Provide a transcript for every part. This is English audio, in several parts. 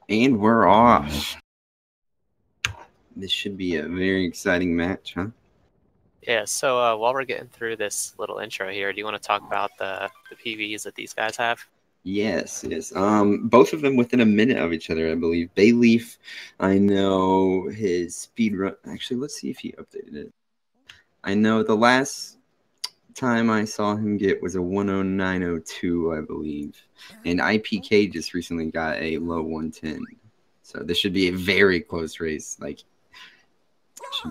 And we're off. This should be a very exciting match, huh? Yeah, so while we're getting through this little intro here, do you want to talk about the PVs that these guys have? Yes. Both of them within a minute of each other, I believe. Bayleef, I know his speed run. Actually, let's see if he updated it. I know the last time I saw him get was a 109.02, I believe. And iiPK just recently got a low 110. So this should be a very close race.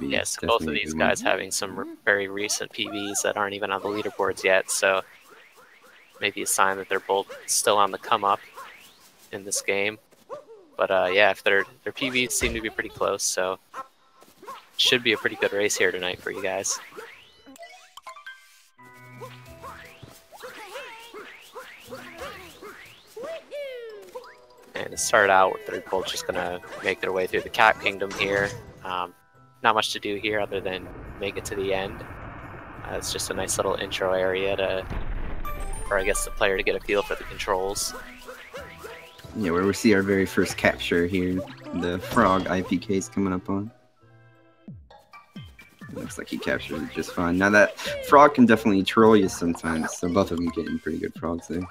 Yes, both of these guys having some very recent PVs that aren't even on the leaderboards yet, so maybe a sign that they're both still on the come up in this game. But yeah, if their PVs seem to be pretty close, so it should be a pretty good race here tonight for you guys. And to start out, they're both just gonna make their way through the Cat Kingdom here. Not much to do here other than make it to the end. It's just a nice little intro area for I guess the player to get a feel for the controls. Yeah, where we see our very first capture here. The frog iiPK is coming up on. Looks like he captured it just fine. Now that frog can definitely troll you sometimes, so both of them getting pretty good frogs there.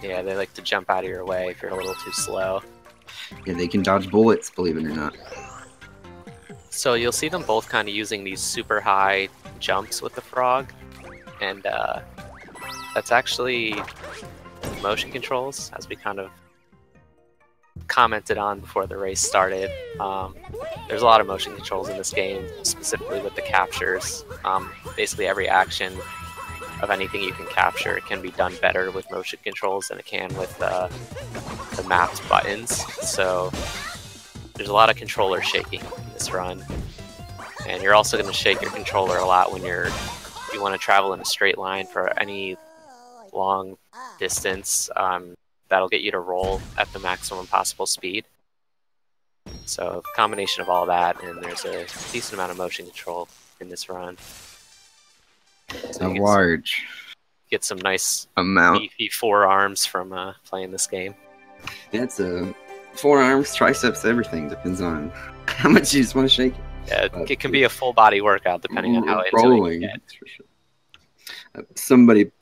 Yeah, they like to jump out of your way if you're a little too slow. Yeah, they can dodge bullets, believe it or not. So you'll see them both kind of using these super high jumps with the frog, and that's actually motion controls, as we kind of commented on before the race started. There's a lot of motion controls in this game, specifically with the captures. Basically every action of anything you can capture can be done better with motion controls than it can with the mapped buttons. So there's a lot of controller shaking in this run, and you're also going to shake your controller a lot when you want to travel in a straight line for any long distance. That'll get you to roll at the maximum possible speed. So a combination of all that, and there's a decent amount of motion control in this run. So get some nice amount beefy forearms from playing this game. Yeah, it's forearms, triceps, everything depends on how much you just want to shake it. Yeah, it can be a full body workout depending on how into it you get. For sure. Somebody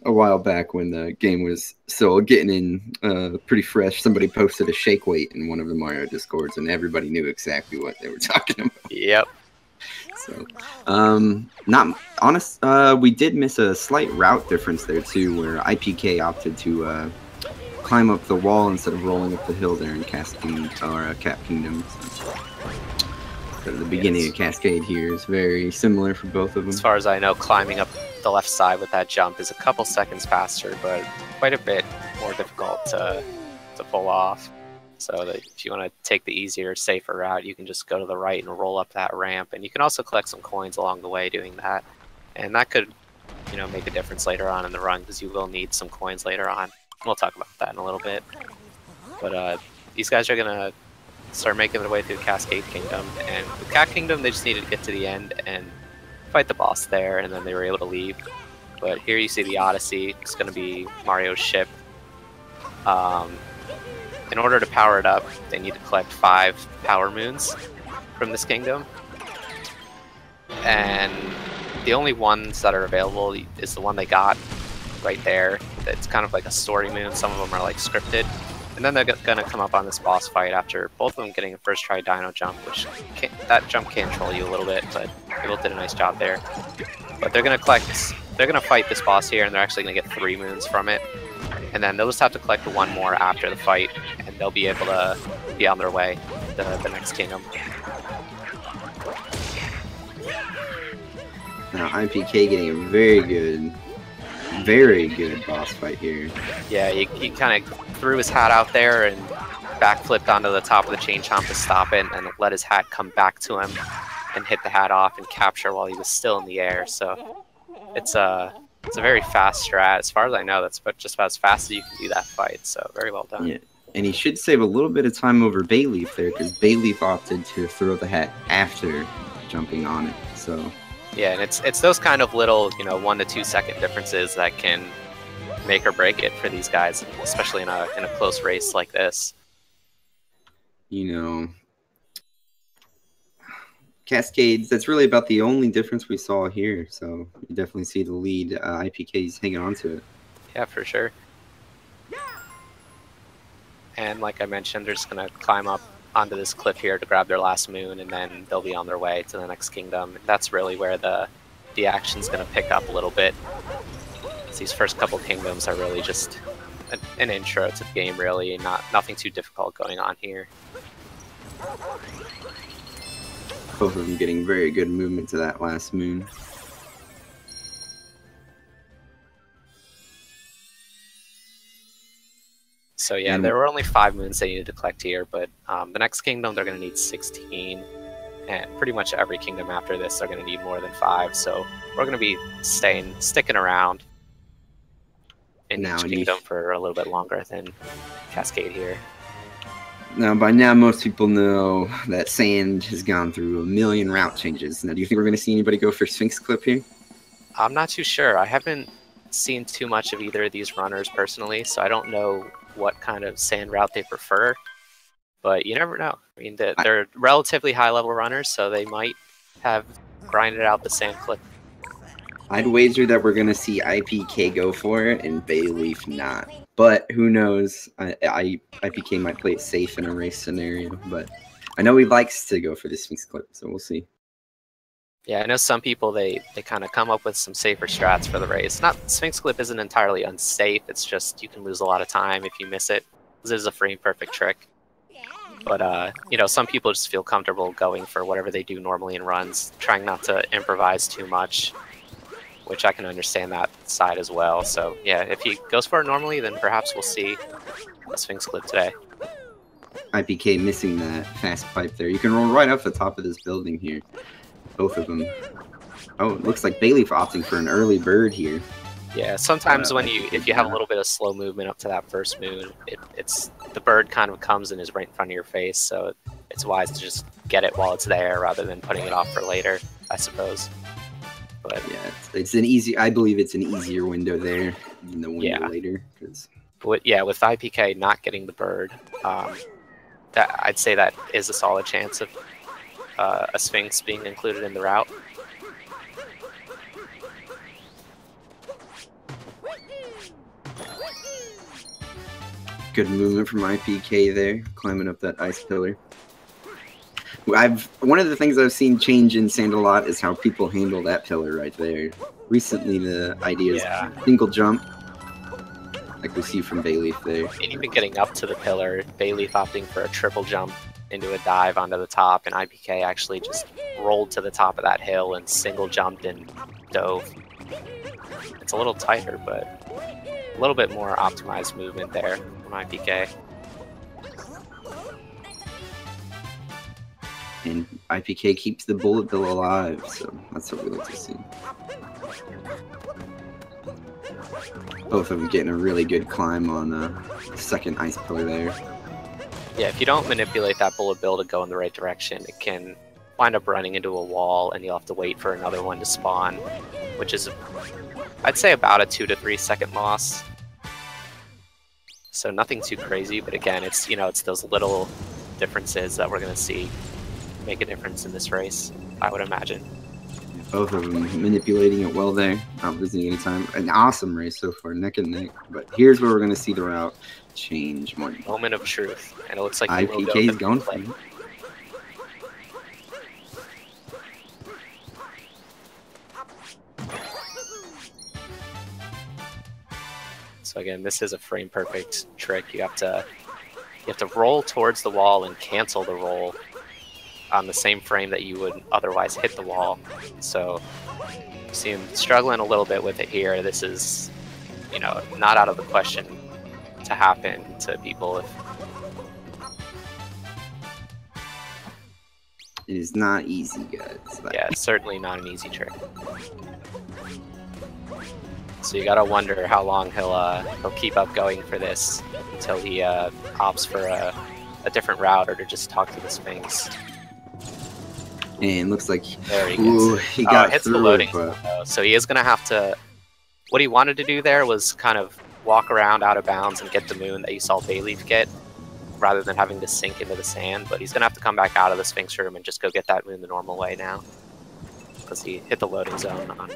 a while back when the game was still getting in pretty fresh, somebody posted a shake weight in one of the Mario Discords, and everybody knew exactly what they were talking about. Yep. So, not honest. We did miss a slight route difference there too, where iiPK opted to climb up the wall instead of rolling up the hill there in Cat Kingdom. So the beginning of Cascade here is very similar for both of them. As far as I know, climbing up the left side with that jump is a couple seconds faster, but quite a bit more difficult to pull off. So that if you want to take the easier, safer route, you can just go to the right and roll up that ramp. And you can also collect some coins along the way doing that. And that could, make a difference later on in the run, because you will need some coins later on. We'll talk about that in a little bit. But these guys are going to start making their way through Cascade Kingdom. And with Cat Kingdom, they just needed to get to the end and fight the boss there, and then they were able to leave. But here you see the Odyssey. It's going to be Mario's ship. In order to power it up, they need to collect 5 power moons from this kingdom. And the only ones that are available is the one they got right there. It's kind of like a story moon. Some of them are like scripted. And then they're going to come up on this boss fight after both of them getting a first try dino jump, which that jump can troll you a little bit, but they both did a nice job there. But they're going to fight this boss here, and they're actually going to get 3 moons from it. And then they'll just have to collect 1 more after the fight, and they'll be able to be on their way to the next kingdom. Now iiPK getting a very good boss fight here. Yeah, he kind of threw his hat out there and backflipped onto the top of the chain chomp to stop it, and let his hat come back to him and hit the hat off and capture while he was still in the air. So it's a very fast strat. As far as I know, that's just about as fast as you can do that fight. So very well done. Yeah. And he should save a little bit of time over Bayleef there, because Bayleef opted to throw the hat after jumping on it. So yeah, and it's those kind of little 1 to 2 second differences that can make or break it for these guys, especially in a close race like this. you know, cascades. That's really about the only difference we saw here. So you definitely see the lead. iiPK's hanging on to it. Yeah, for sure. And like I mentioned, they're just going to climb up onto this cliff here to grab their last moon, and then they'll be on their way to the next kingdom. That's really where the action's going to pick up a little bit. These first couple kingdoms are really just an intro to the game, really. Nothing too difficult going on here. Both of them getting very good movement to that last moon. So yeah, there were only 5 moons they needed to collect here, but the next kingdom they're going to need 16, and pretty much every kingdom after this they're going to need more than 5. So we're going to be sticking around in each kingdom for a little bit longer than Cascade here. Now, by now, most people know that Sand has gone through a million route changes. Now, do you think we're going to see anybody go for Sphinx Clip here? I'm not too sure. I haven't seen too much of either of these runners personally, so I don't know what kind of sand route they prefer. But you never know. I mean, they're relatively high-level runners, so they might have grinded out the sand clip. I'd wager that we're going to see iiPK go for it and Bayleef not. But who knows? iiPK might play it safe in a race scenario, but I know he likes to go for the Sphinx Clip, so we'll see. Yeah, I know some people, they kind of come up with some safer strats for the race. Sphinx Clip isn't entirely unsafe, it's just you can lose a lot of time if you miss it. This is a frame perfect trick. But, you know, some people just feel comfortable going for whatever they do normally in runs, trying not to improvise too much, which I can understand that side as well. So, yeah, if he goes for it normally, then perhaps we'll see a Sphinx Clip today. iiPK missing that fast pipe there. You can roll right off the top of this building here. Both of them. Oh, it looks like Bayleef opting for an early bird here. Yeah, sometimes if you have a little bit of slow movement up to that first moon, it's the bird kind of comes and is right in front of your face, so it's wise to just get it while it's there rather than putting it off for later, I suppose. But yeah, it's an easy. I believe it's an easier window there than the window later. But yeah, with iiPK not getting the bird, that I'd say that is a solid chance of a Sphinx being included in the route. Good movement from iiPK there, climbing up that ice pillar. One of the things I've seen change in Sand a lot is how people handle that pillar right there. Recently, the idea is single jump, like we see from Bayleef there. And even getting up to the pillar, Bayleef opting for a triple jump into a dive onto the top, and iiPK actually just rolled to the top of that hill and single jumped and dove. It's a little tighter, but a little bit more optimized movement there from iiPK. And iiPK keeps the bullet bill alive, so that's what we like to see. Both of them getting a really good climb on the second ice pillar there. Yeah, if you don't manipulate that bullet bill to go in the right direction, it can wind up running into a wall, and you'll have to wait for another one to spawn, which is, I'd say, about a 2 to 3 second loss. So nothing too crazy, but again, it's, you know, it's those little differences that we're going to see make a difference in this race, I would imagine. Both of them manipulating it well there, not losing any time. An awesome race so far, neck and neck. But here's where we're going to see the route change. Moment of truth, and it looks like iiPK is going for it. So again, this is a frame perfect trick. You have to roll towards the wall and cancel the roll on the same frame that you would otherwise hit the wall. So you see him struggling a little bit with it here. This is, you know, not out of the question to happen to people. It is not easy, guys. Yeah, it's certainly not an easy trick. So you gotta wonder how long he'll keep up going for this until he opts for a different route or to just talk to the Sphinx. And looks like there he got hits the loading. So he is gonna have to. What he wanted to do there was kind of walk around out of bounds and get the moon that you saw Bayleef get. rather than having to sink into the sand. But he's gonna have to come back out of the Sphinx room and just go get that moon the normal way now, because he hit the loading zone on,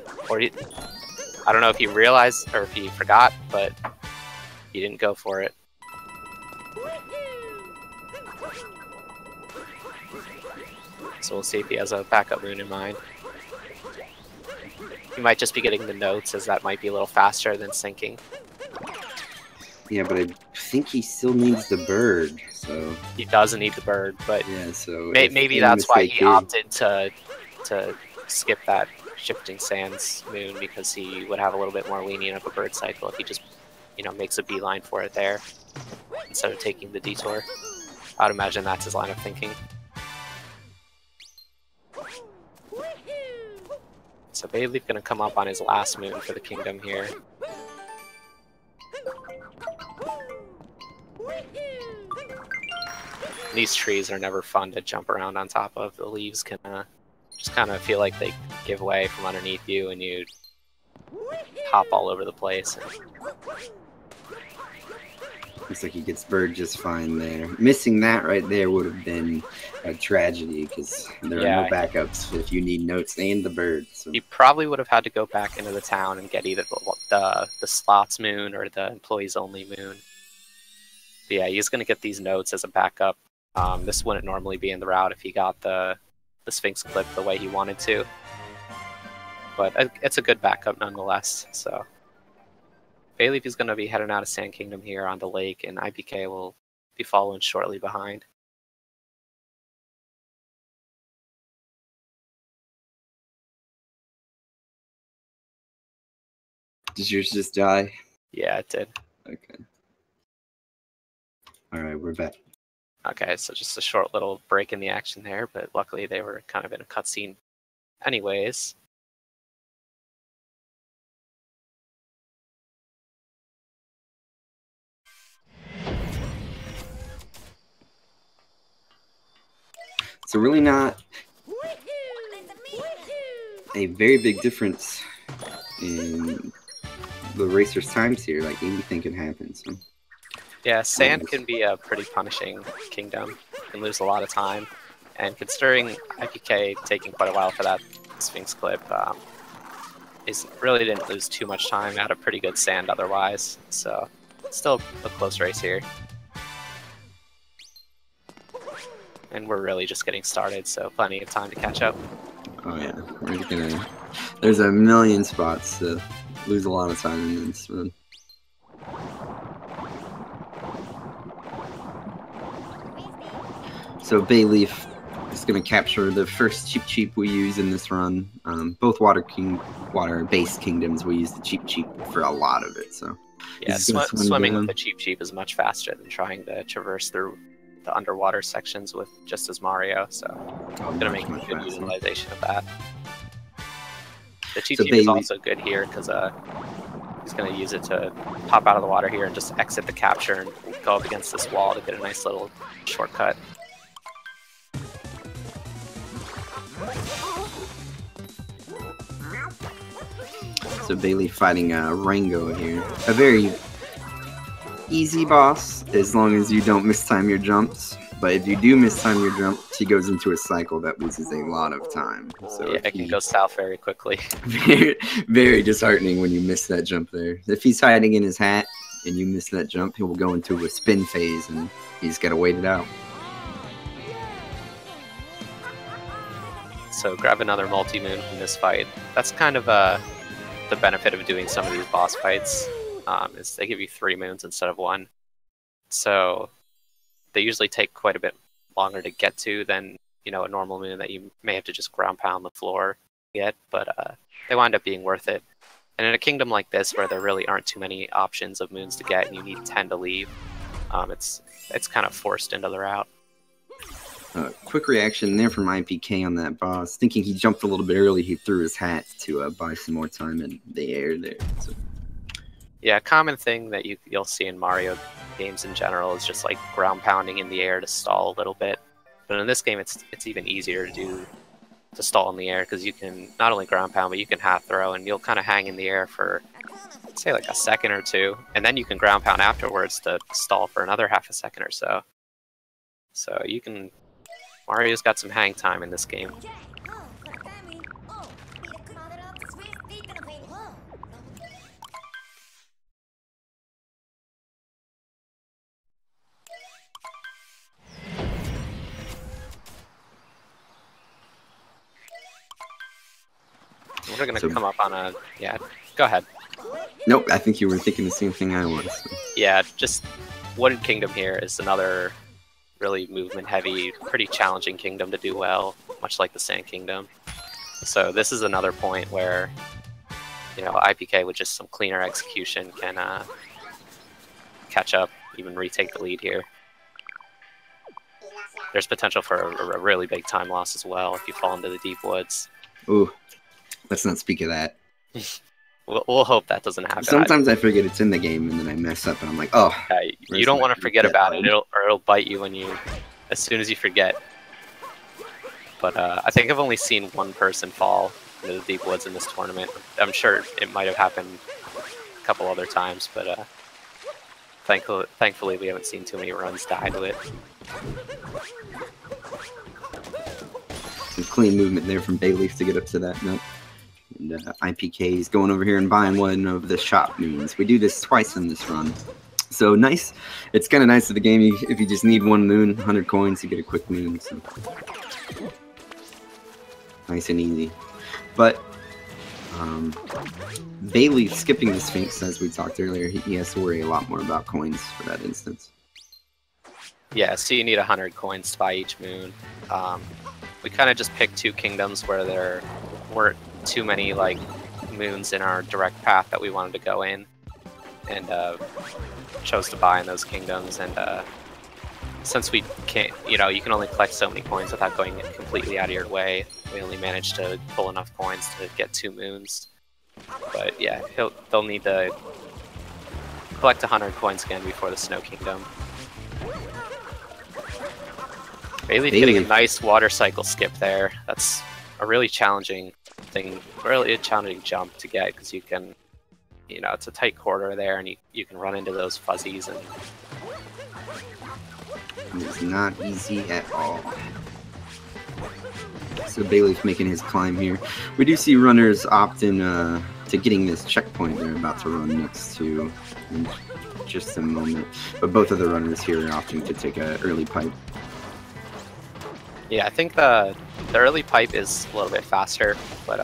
I don't know if he realized or if he forgot, but he didn't go for it. So we'll see if he has a backup moon in mind. He might just be getting the notes, as that might be a little faster than sinking. Yeah, but I think he still needs the bird, so... He doesn't need the bird, but yeah, so maybe that's why he opted to skip that shifting sands moon, because he would have a little bit more lenient of a bird cycle if he just, you know, makes a beeline for it there instead of taking the detour. I'd imagine that's his line of thinking. So Bayleef gonna come up on his last moon for the kingdom here. These trees are never fun to jump around on top of. The leaves can just kind of feel like they give way from underneath you, and you hop all over the place. Looks like he gets bird just fine there. Missing that right there would have been a tragedy, because there are no backups if you need notes and the bird. So. He probably would have had to go back into the town and get either the slots moon or the employees only moon. But yeah, he's going to get these notes as a backup. This wouldn't normally be in the route if he got the Sphinx clip the way he wanted to. But it's a good backup nonetheless. So Bayleef is going to be heading out of Sand Kingdom here on the lake, and iiPK will be following shortly behind. Did yours just die? Yeah, it did. Okay. Alright, we're back. Okay, so just a short little break in the action there, but luckily they were kind of in a cutscene anyways. So really not a very big difference in the racer's times here, like anything can happen. So. Yeah, sand can be a pretty punishing kingdom. You can lose a lot of time, and considering iiPK taking quite a while for that Sphinx clip, he really didn't lose too much time. Had a pretty good sand otherwise, so still a close race here. And we're really just getting started, so plenty of time to catch up. Oh yeah, there's a million spots to lose a lot of time in this one. So Bayleef is going to capture the first Cheep we use in this run. Both water-based kingdoms we use the Cheep for a lot of it. So yeah, swimming with the Cheep is much faster than trying to traverse through the underwater sections with just as Mario. So I'm going to make a good utilization of that. The Cheep is also good here because he's going to use it to pop out of the water here and just exit the capture and go up against this wall to get a nice little shortcut. So Bayleef fighting Rango here. A very easy boss as long as you don't mistime your jumps. But if you do mistime your jumps, he goes into a cycle that loses a lot of time. So yeah, it can go south very quickly. Very, very disheartening when you miss that jump there. If he's hiding in his hat and you miss that jump, he will go into a spin phase and he's got to wait it out. So grab another multi-moon from this fight. That's kind of the benefit of doing some of these boss fights, is they give you 3 moons instead of 1. So they usually take quite a bit longer to get to than, you know, a normal moon that you may have to just ground pound the floor to get, but they wind up being worth it. And in a kingdom like this, where there really aren't too many options of moons to get and you need 10 to leave, it's kind of forced into the route. Quick reaction there from iiPK on that boss. Thinking he jumped a little bit early, he threw his hat to buy some more time in the air there. So. Yeah, a common thing that you'll see in Mario games in general is just like ground pounding in the air to stall a little bit. But in this game, it's even easier to stall in the air, because you can not only ground pound, but you can half throw, and you'll kind of hang in the air for, say, like a second or two, and then you can ground pound afterwards to stall for another half a second or so. So you can... Mario's got some hang time in this game. We're gonna come up on a... Yeah, go ahead. Nope, I think you were thinking the same thing I was. Yeah, just Wooded Kingdom here is another really movement-heavy, pretty challenging kingdom to do well, much like the Sand Kingdom. So this is another point where, you know, iiPK with just some cleaner execution can catch up, even retake the lead here. There's potential for a really big time loss as well if you fall into the deep woods. Ooh, let's not speak of that. We'll hope that doesn't happen. Sometimes I forget it's in the game, and then I mess up, and I'm like, oh. You don't want to forget about it, or it'll bite you as soon as you forget. But I think I've only seen one person fall into the deep woods in this tournament. I'm sure it might have happened a couple other times, but thankfully we haven't seen too many runs die to it. Some clean movement there from Bayleef to get up to that nut. And iiPK is going over here and buying one of the shop moons. We do this twice in this run. So nice. It's kind of nice of the game. If you just need one moon, 100 coins, you get a quick moon. So. Nice and easy. But Bayleef skipping the Sphinx, as we talked earlier, he has to worry a lot more about coins for that instance. Yeah, so you need 100 coins to buy each moon. We kind of just picked two kingdoms where there weren't too many like moons in our direct path that we wanted to go in, and chose to buy in those kingdoms. And since we can't, you know, you can only collect so many coins without going completely out of your way, we only managed to pull enough coins to get 2 moons. But yeah, they'll need to collect 100 coins again before the Snow Kingdom. Bayleef getting a nice water cycle skip there. That's a really challenging thing, really a challenging jump to get, because you can, you know, it's a tight corridor there, and you can run into those fuzzies, and it's not easy at all. So Bayleef making his climb here. We do see runners opt in to getting this checkpoint they're about to run next to in just a moment. But both of the runners here are opting to take an early pipe. Yeah, I think the early pipe is a little bit faster, but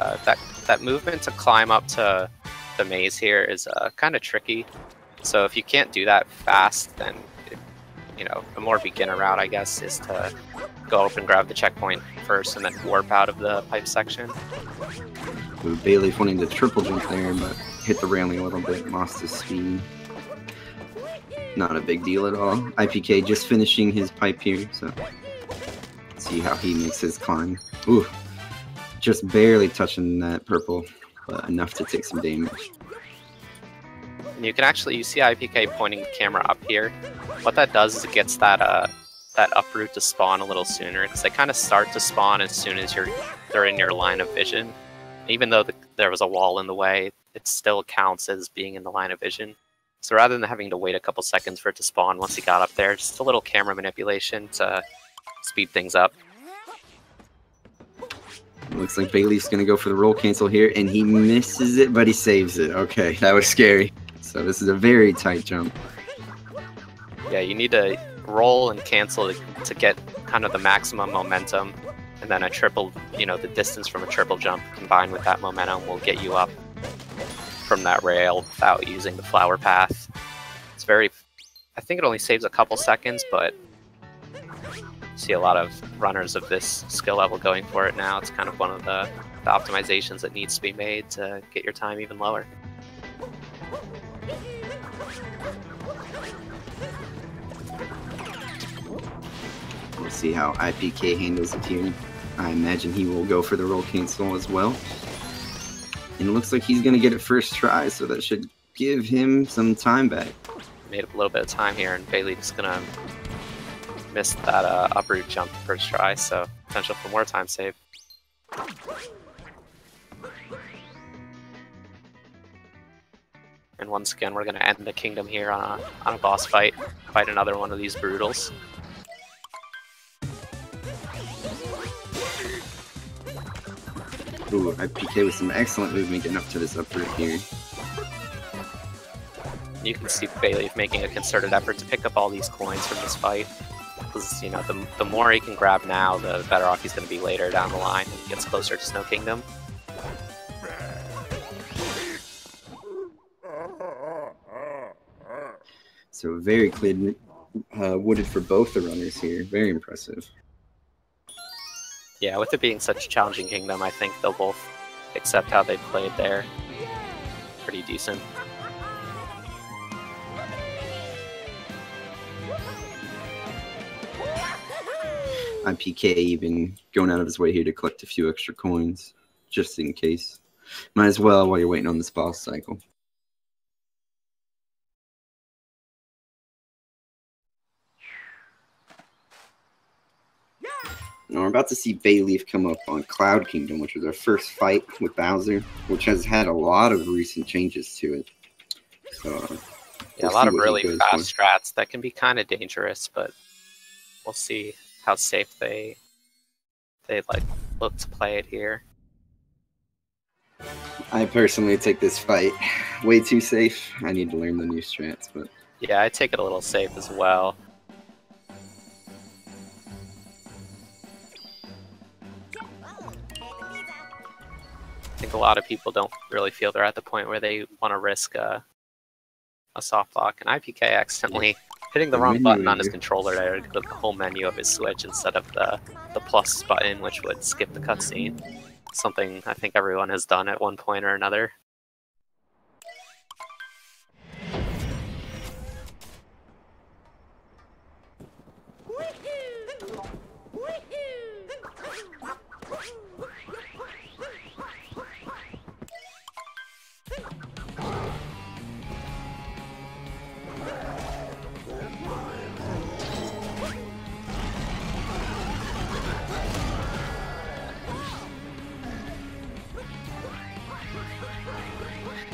that movement to climb up to the maze here is kind of tricky. So if you can't do that fast, then you know, a more beginner route, I guess, is to go up and grab the checkpoint first and then warp out of the pipe section. Bayleef wanting to triple jump there, but hit the railing a little bit, lost his speed. Not a big deal at all. iiPK just finishing his pipe here, so let's see how he makes his climb. Ooh, just barely touching that purple, but enough to take some damage. And you can actually, you see iiPK pointing the camera up here. What that does is it gets that uproot to spawn a little sooner, because they kind of start to spawn as soon as they're in your line of vision. Even though there was a wall in the way, it still counts as being in the line of vision. So rather than having to wait a couple seconds for it to spawn once he got up there, just a little camera manipulation to speed things up. Looks like Bayleef's going to go for the roll cancel here, and he misses it, but he saves it. Okay, that was scary. So this is a very tight jump. Yeah, you need to roll and cancel to get kind of the maximum momentum, and then a triple, you know, the distance from a triple jump combined with that momentum will get you up from that rail without using the flower path. It's very, I think it only saves a couple seconds, but see a lot of runners of this skill level going for it now. It's kind of one of the optimizations that needs to be made to get your time even lower. We'll see how iiPK handles it here. I imagine he will go for the roll cancel as well. And it looks like he's going to get it first try, so that should give him some time back. Made up a little bit of time here, and Bayleef's going to miss that uproot jump first try, so potential for more time save. And once again, we're going to end the kingdom here on a boss fight. Fight another one of these brutals. Ooh, iiPK with some excellent movement getting up to this upper here. You can see Bayleef making a concerted effort to pick up all these coins from this fight. Because, you know, the more he can grab now, the better off he's going to be later down the line when he gets closer to Snow Kingdom. So very clean, wooded for both the runners here. Very impressive. Yeah, with it being such a challenging kingdom, I think they'll both accept how they played there. Pretty decent. iiPK even going out of his way here to collect a few extra coins, just in case. Might as well while you're waiting on this boss cycle. Now we're about to see Bayleef come up on Cloud Kingdom, which was our first fight with Bowser, which has had a lot of recent changes to it. So yeah, a lot of really fast strats that can be kind of dangerous, but we'll see how safe they like look to play it here. I personally take this fight way too safe. I need to learn the new strats, but yeah, I take it a little safe as well. I think a lot of people don't really feel they're at the point where they want to risk a soft lock. And iiPK accidentally hitting the wrong button on his controller there to go to the home menu of his Switch instead of the plus button, which would skip the cutscene. Something I think everyone has done at one point or another.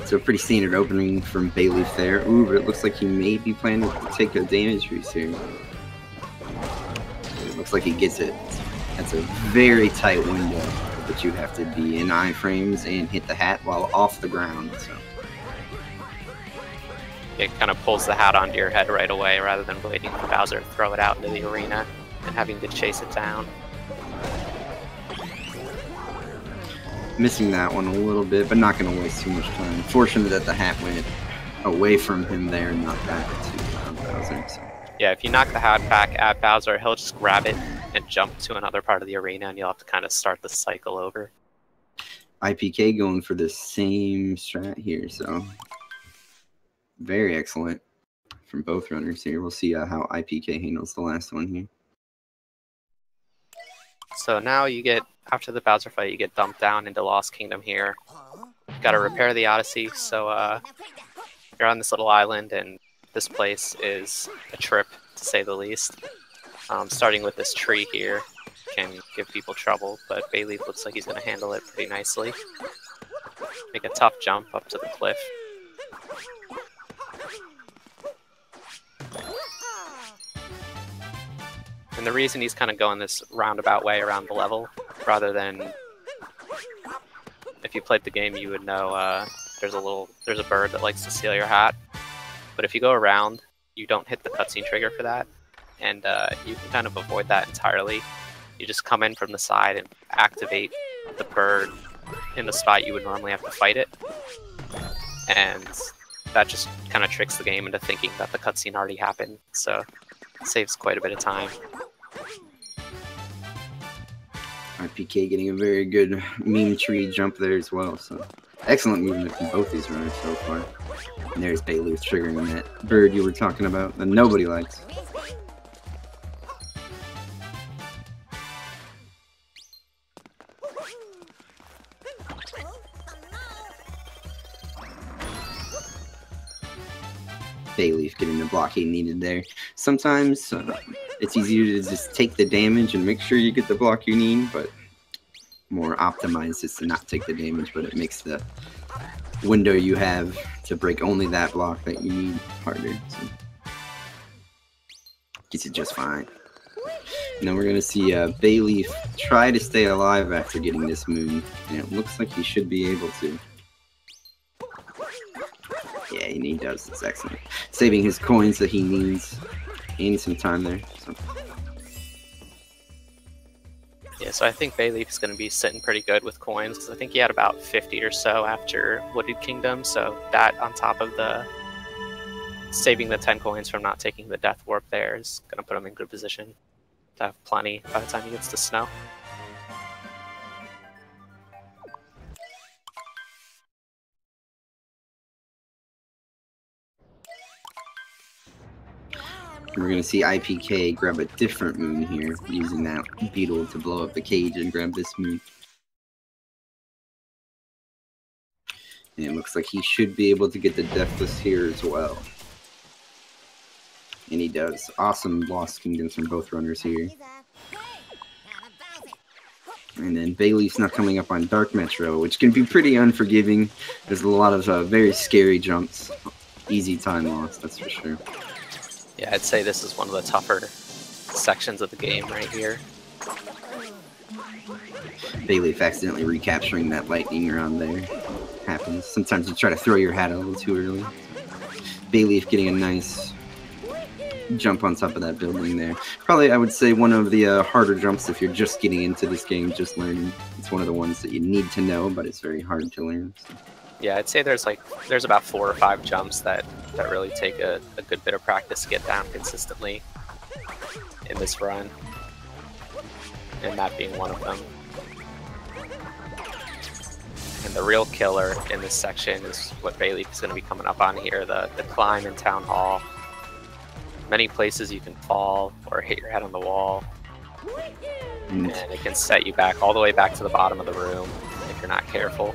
So pretty standard opening from Bayleef there. Ooh, but it looks like he may be planning to take a damage boost here. It looks like he gets it. That's a very tight window, but you have to be in iframes and hit the hat while off the ground. So it kind of pulls the hat onto your head right away rather than waiting for Bowser to throw it out into the arena and having to chase it down. Missing that one a little bit, but not going to waste too much time. Fortunate that the hat went away from him there and not back to Bowser. So. Yeah, if you knock the hat back at Bowser, he'll just grab it and jump to another part of the arena, and you'll have to kind of start the cycle over. iiPK going for the same strat here, so very excellent from both runners here. We'll see how iiPK handles the last one here. So now you get, after the Bowser fight, you get dumped down into Lost Kingdom here. You gotta repair the Odyssey, so you're on this little island, and this place is a trip, to say the least. Starting with this tree here can give people trouble, but Bayleef looks like he's gonna handle it pretty nicely. Make a tough jump up to the cliff. And the reason he's kind of going this roundabout way around the level, rather than, if you played the game, you would know there's a bird that likes to steal your hat. But if you go around, you don't hit the cutscene trigger for that, and you can kind of avoid that entirely. You just come in from the side and activate the bird in the spot you would normally have to fight it, and that just kind of tricks the game into thinking that the cutscene already happened, so it saves quite a bit of time. iiPK getting a very good meme tree jump there as well. So excellent movement from both these runners so far. And there's Bayleef triggering that bird you were talking about that nobody likes. Bayleef getting the block he needed there. Sometimes it's easier to just take the damage and make sure you get the block you need, but more optimized is to not take the damage, but it makes the window you have to break only that block that you need harder. So gets it just fine. Now we're going to see Bayleef try to stay alive after getting this moon, and it looks like he should be able to. Yeah, and he does. It's excellent. Saving his coins that he needs. And some time there. So. Yeah, so I think Bayleef is going to be sitting pretty good with coins, because I think he had about 50 or so after Wooded Kingdom, so that on top of the saving the 10 coins from not taking the Death Warp there is going to put him in good position to have plenty by the time he gets to Snow. We're going to see iiPK grab a different moon here, using that beetle to blow up the cage and grab this moon. And it looks like he should be able to get the Deathless here as well. And he does. Awesome Lost Kingdoms from both runners here. And then Bayleef's not coming up on Dark Metro, which can be pretty unforgiving. There's a lot of very scary jumps. Easy time loss, that's for sure. Yeah, I'd say this is one of the tougher sections of the game right here. Bayleef accidentally recapturing that lightning around there. Happens. Sometimes you try to throw your hat a little too early. Bayleef getting a nice jump on top of that building there. Probably, I would say, one of the harder jumps if you're just getting into this game, just learning. It's one of the ones that you need to know, but it's very hard to learn. So. Yeah, I'd say there's about 4 or 5 jumps that really take a good bit of practice to get down consistently in this run, and that being one of them. And the real killer in this section is what Bayleef is going to be coming up on here, the climb in Town Hall. Many places you can fall or hit your head on the wall, and it can set you back all the way back to the bottom of the room if you're not careful.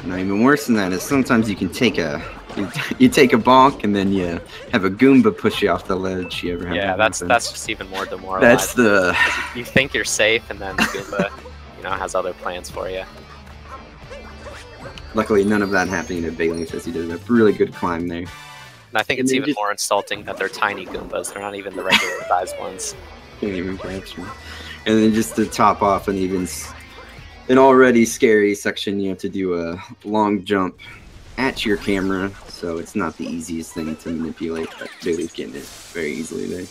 Now, even worse than that is sometimes you can take you take a bonk and then you have a Goomba push you off the ledge. You ever have yeah, that that's just even more demoralizing. That's the you think you're safe, and then the Goomba, has other plans for you. Luckily, none of that happening to Bayleef, as he did a really good climb there. And I think it's even more insulting that they're tiny Goombas. They're not even the regular sized ones. Can't even capture. And then just to top off an already scary section, you have to do a long jump at your camera, so it's not the easiest thing to manipulate, but Bayleef getting it very easily there.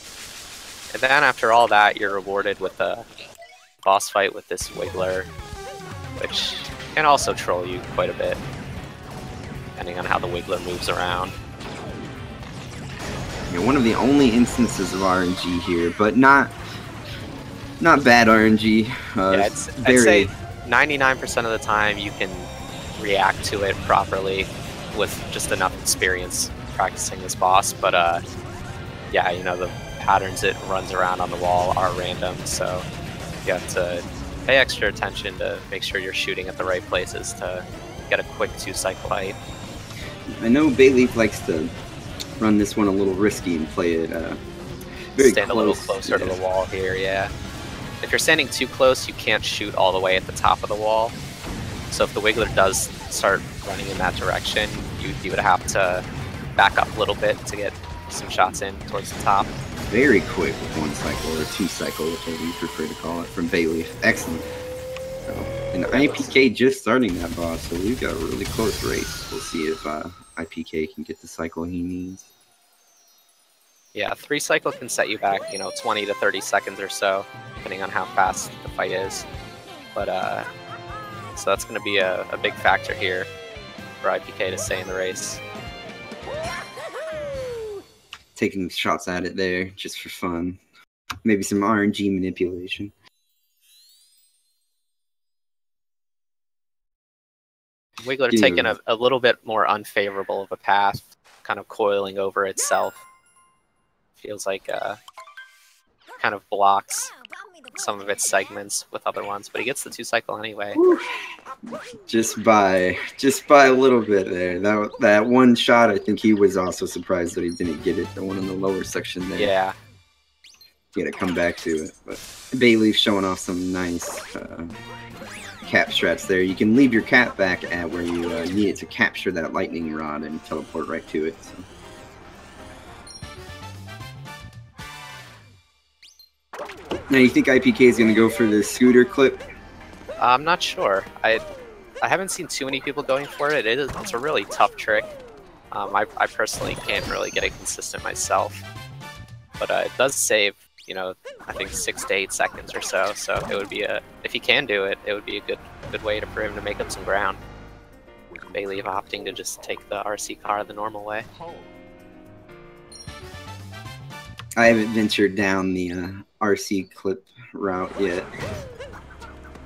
And then after all that, you're rewarded with a boss fight with this Wiggler, which can also troll you quite a bit, depending on how the Wiggler moves around. One of the only instances of RNG here, but not bad RNG. Yeah, I'd say 99% of the time you can react to it properly with just enough experience practicing this boss, but yeah, the patterns it runs around on the wall are random, so you have to pay extra attention to make sure you're shooting at the right places to get a quick 2-cycle height. I know Bayleef likes to run this one a little risky and play it very Stand close. A little closer to the wall here, yeah. If you're standing too close, you can't shoot all the way at the top of the wall. So if the Wiggler does start running in that direction, you would have to back up a little bit to get some shots in towards the top. Very quick with 1-cycle or 2-cycle, whichever you prefer to call it, from Bayleef. Excellent. So, and iiPK just starting that boss, so we've got a really close race. We'll see if iiPK can get the cycle he needs. Yeah, 3-cycle can set you back, 20 to 30 seconds or so, depending on how fast the fight is. But, so that's going to be a big factor here for iiPK to stay in the race. Taking shots at it there, just for fun. Maybe some RNG manipulation. Wiggler taking a little bit more unfavorable of a path, kind of coiling over itself. Feels like kind of blocks some of its segments with other ones, but he gets the 2-cycle anyway. Just by a little bit there. That one shot, I think he was also surprised that he didn't get it. The one in the lower section there. Yeah. You gotta come back to it. But Bayleef showing off some nice cap strats there. You can leave your cap back at where you need it to capture that lightning rod and teleport right to it. So. Now, you think iiPK is going to go for the scooter clip? I'm not sure. I haven't seen too many people going for it. It's a really tough trick. I personally can't really get it consistent myself, but it does save, you know, I think 6 to 8 seconds or so. So it would be if he can do it, it would be a good way for him to make up some ground. Bayleef opting to just take the RC car the normal way. I haven't ventured down the RC clip route yet.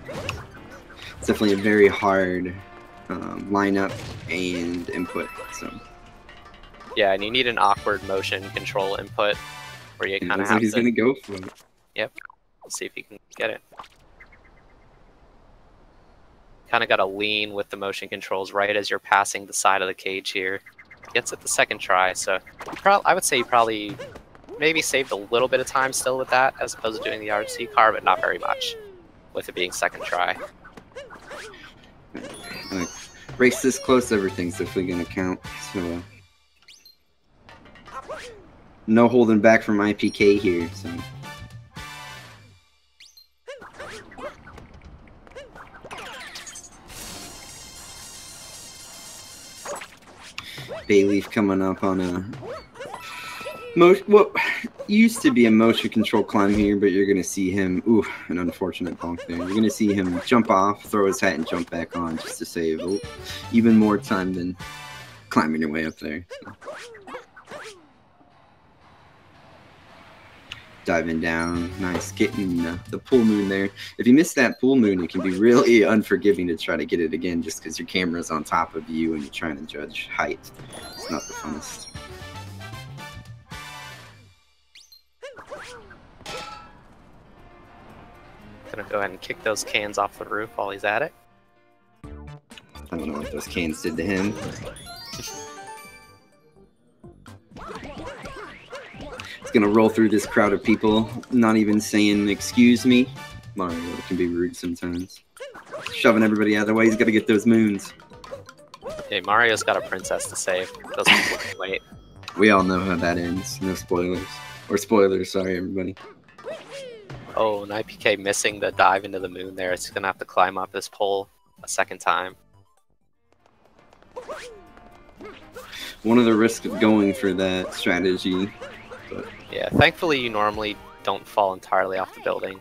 It's definitely a very hard lineup and input. So yeah, and you need an awkward motion control input where you kind of have he's to. Gonna go for it. Yep. Let's see if he can get it. Kind of got to lean with the motion controls right as you're passing the side of the cage here. Gets it the second try, so I would say you probably maybe saved a little bit of time still with that as opposed to doing the RC car, but not very much with it being second try. Race this close, everything's definitely going to count. So no holding back from iiPK here. So. Bayleef coming up on a what used to be a motion control climb here, but you're gonna see him. Ooh, an unfortunate bonk there. You're gonna see him jump off, throw his hat, and jump back on just to save even more time than climbing your way up there. So. Diving down, nice, getting the pool moon there. If you miss that pool moon, it can be really unforgiving to try to get it again just because your camera's on top of you and you're trying to judge height. It's not the funnest. Gonna go ahead and kick those cans off the roof while he's at it. I don't know what those cans did to him. Gonna roll through this crowd of people, not even saying excuse me. Mario can be rude sometimes. Shoving everybody out of the way, he's gotta get those moons. Okay, Mario's got a princess to save. Doesn't wait. We all know how that ends. No spoilers. Or spoilers, sorry everybody. Oh, and iiPK missing the dive into the moon there. It's gonna have to climb up this pole a second time. One of the risks of going for that strategy. But yeah, thankfully you normally don't fall entirely off the building.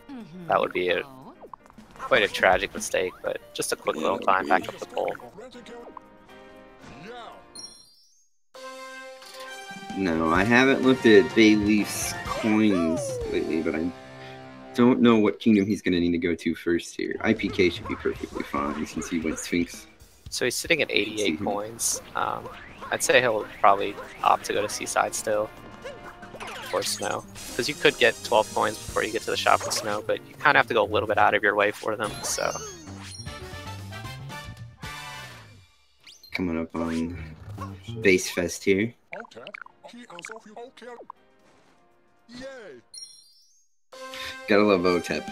That would be quite a tragic mistake, but just a quick little climb back up the pole. No, I haven't looked at Bayleef's coins lately, but I don't know what kingdom he's going to need to go to first here. iiPK should be perfectly fine since he went Sphinx. So he's sitting at 88 coins. I'd say he'll probably opt to go to Seaside still. Or Snow, because you could get 12 coins before you get to the shop with Snow, but you kind of have to go a little bit out of your way for them, so. Coming up on Base Fest here. Gotta love OTEP.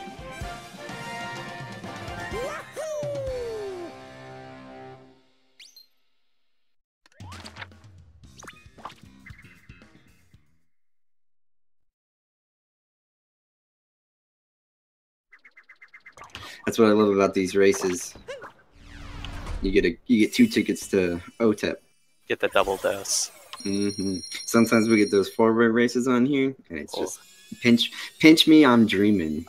That's what I love about these races. You get 2 tickets to OTEP. Get the double dose. Sometimes we get those 4-way races on here, and it's just pinch me, I'm dreaming.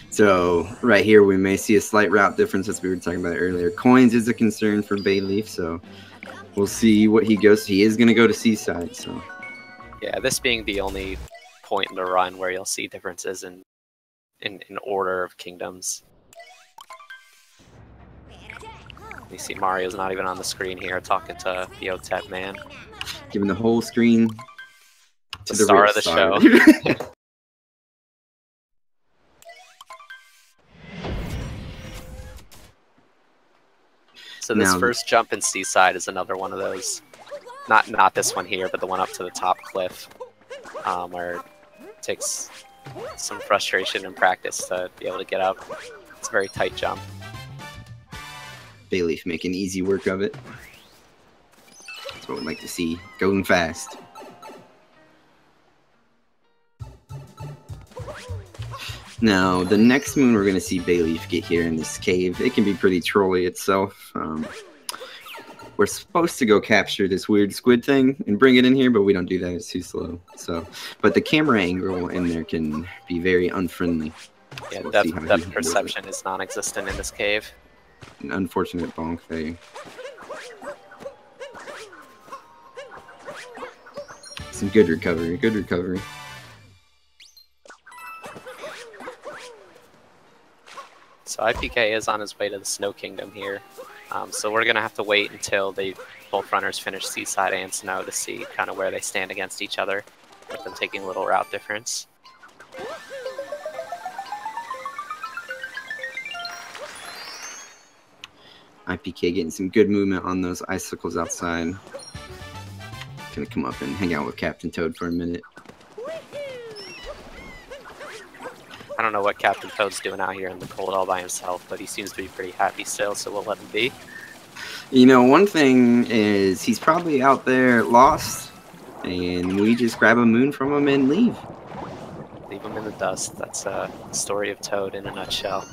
So right here we may see a slight route difference as we were talking about earlier. Coins is a concern for Bayleef, so we'll see what he goes to. He is going to go to Seaside, so. Yeah, this being the only point in the run where you'll see differences in order of kingdoms. You see Mario's not even on the screen here talking to the OTEP man. Giving the whole screen to the star of the show. So this first jump in Seaside is another one of those. Not this one here, but the one up to the top cliff, where it takes some frustration and practice to be able to get up. It's a very tight jump. Bayleef making easy work of it. That's what we'd like to see, going fast. Now, the next moon we're going to see Bayleef get here in this cave, it can be pretty trolly itself. We're supposed to go capture this weird squid thing and bring it in here, but we don't do that. It's too slow. But the camera angle in there can be very unfriendly. Yeah, so depth perception is non-existent in this cave. An unfortunate bonk failure. Some good recovery, good recovery. So iiPK is on his way to the Snow Kingdom here. So we're going to have to wait until both runners finish Seaside and Snow to see kind of where they stand against each other, with them taking a little route difference. iiPK getting some good movement on those icicles outside. Gonna come up and hang out with Captain Toad for a minute. I don't know what Captain Toad's doing out here in the cold all by himself, but he seems to be pretty happy still, so we'll let him be. You know, one thing is he's probably out there lost, and we just grab a moon from him and leave. Leave him in the dust. That's the story of Toad in a nutshell.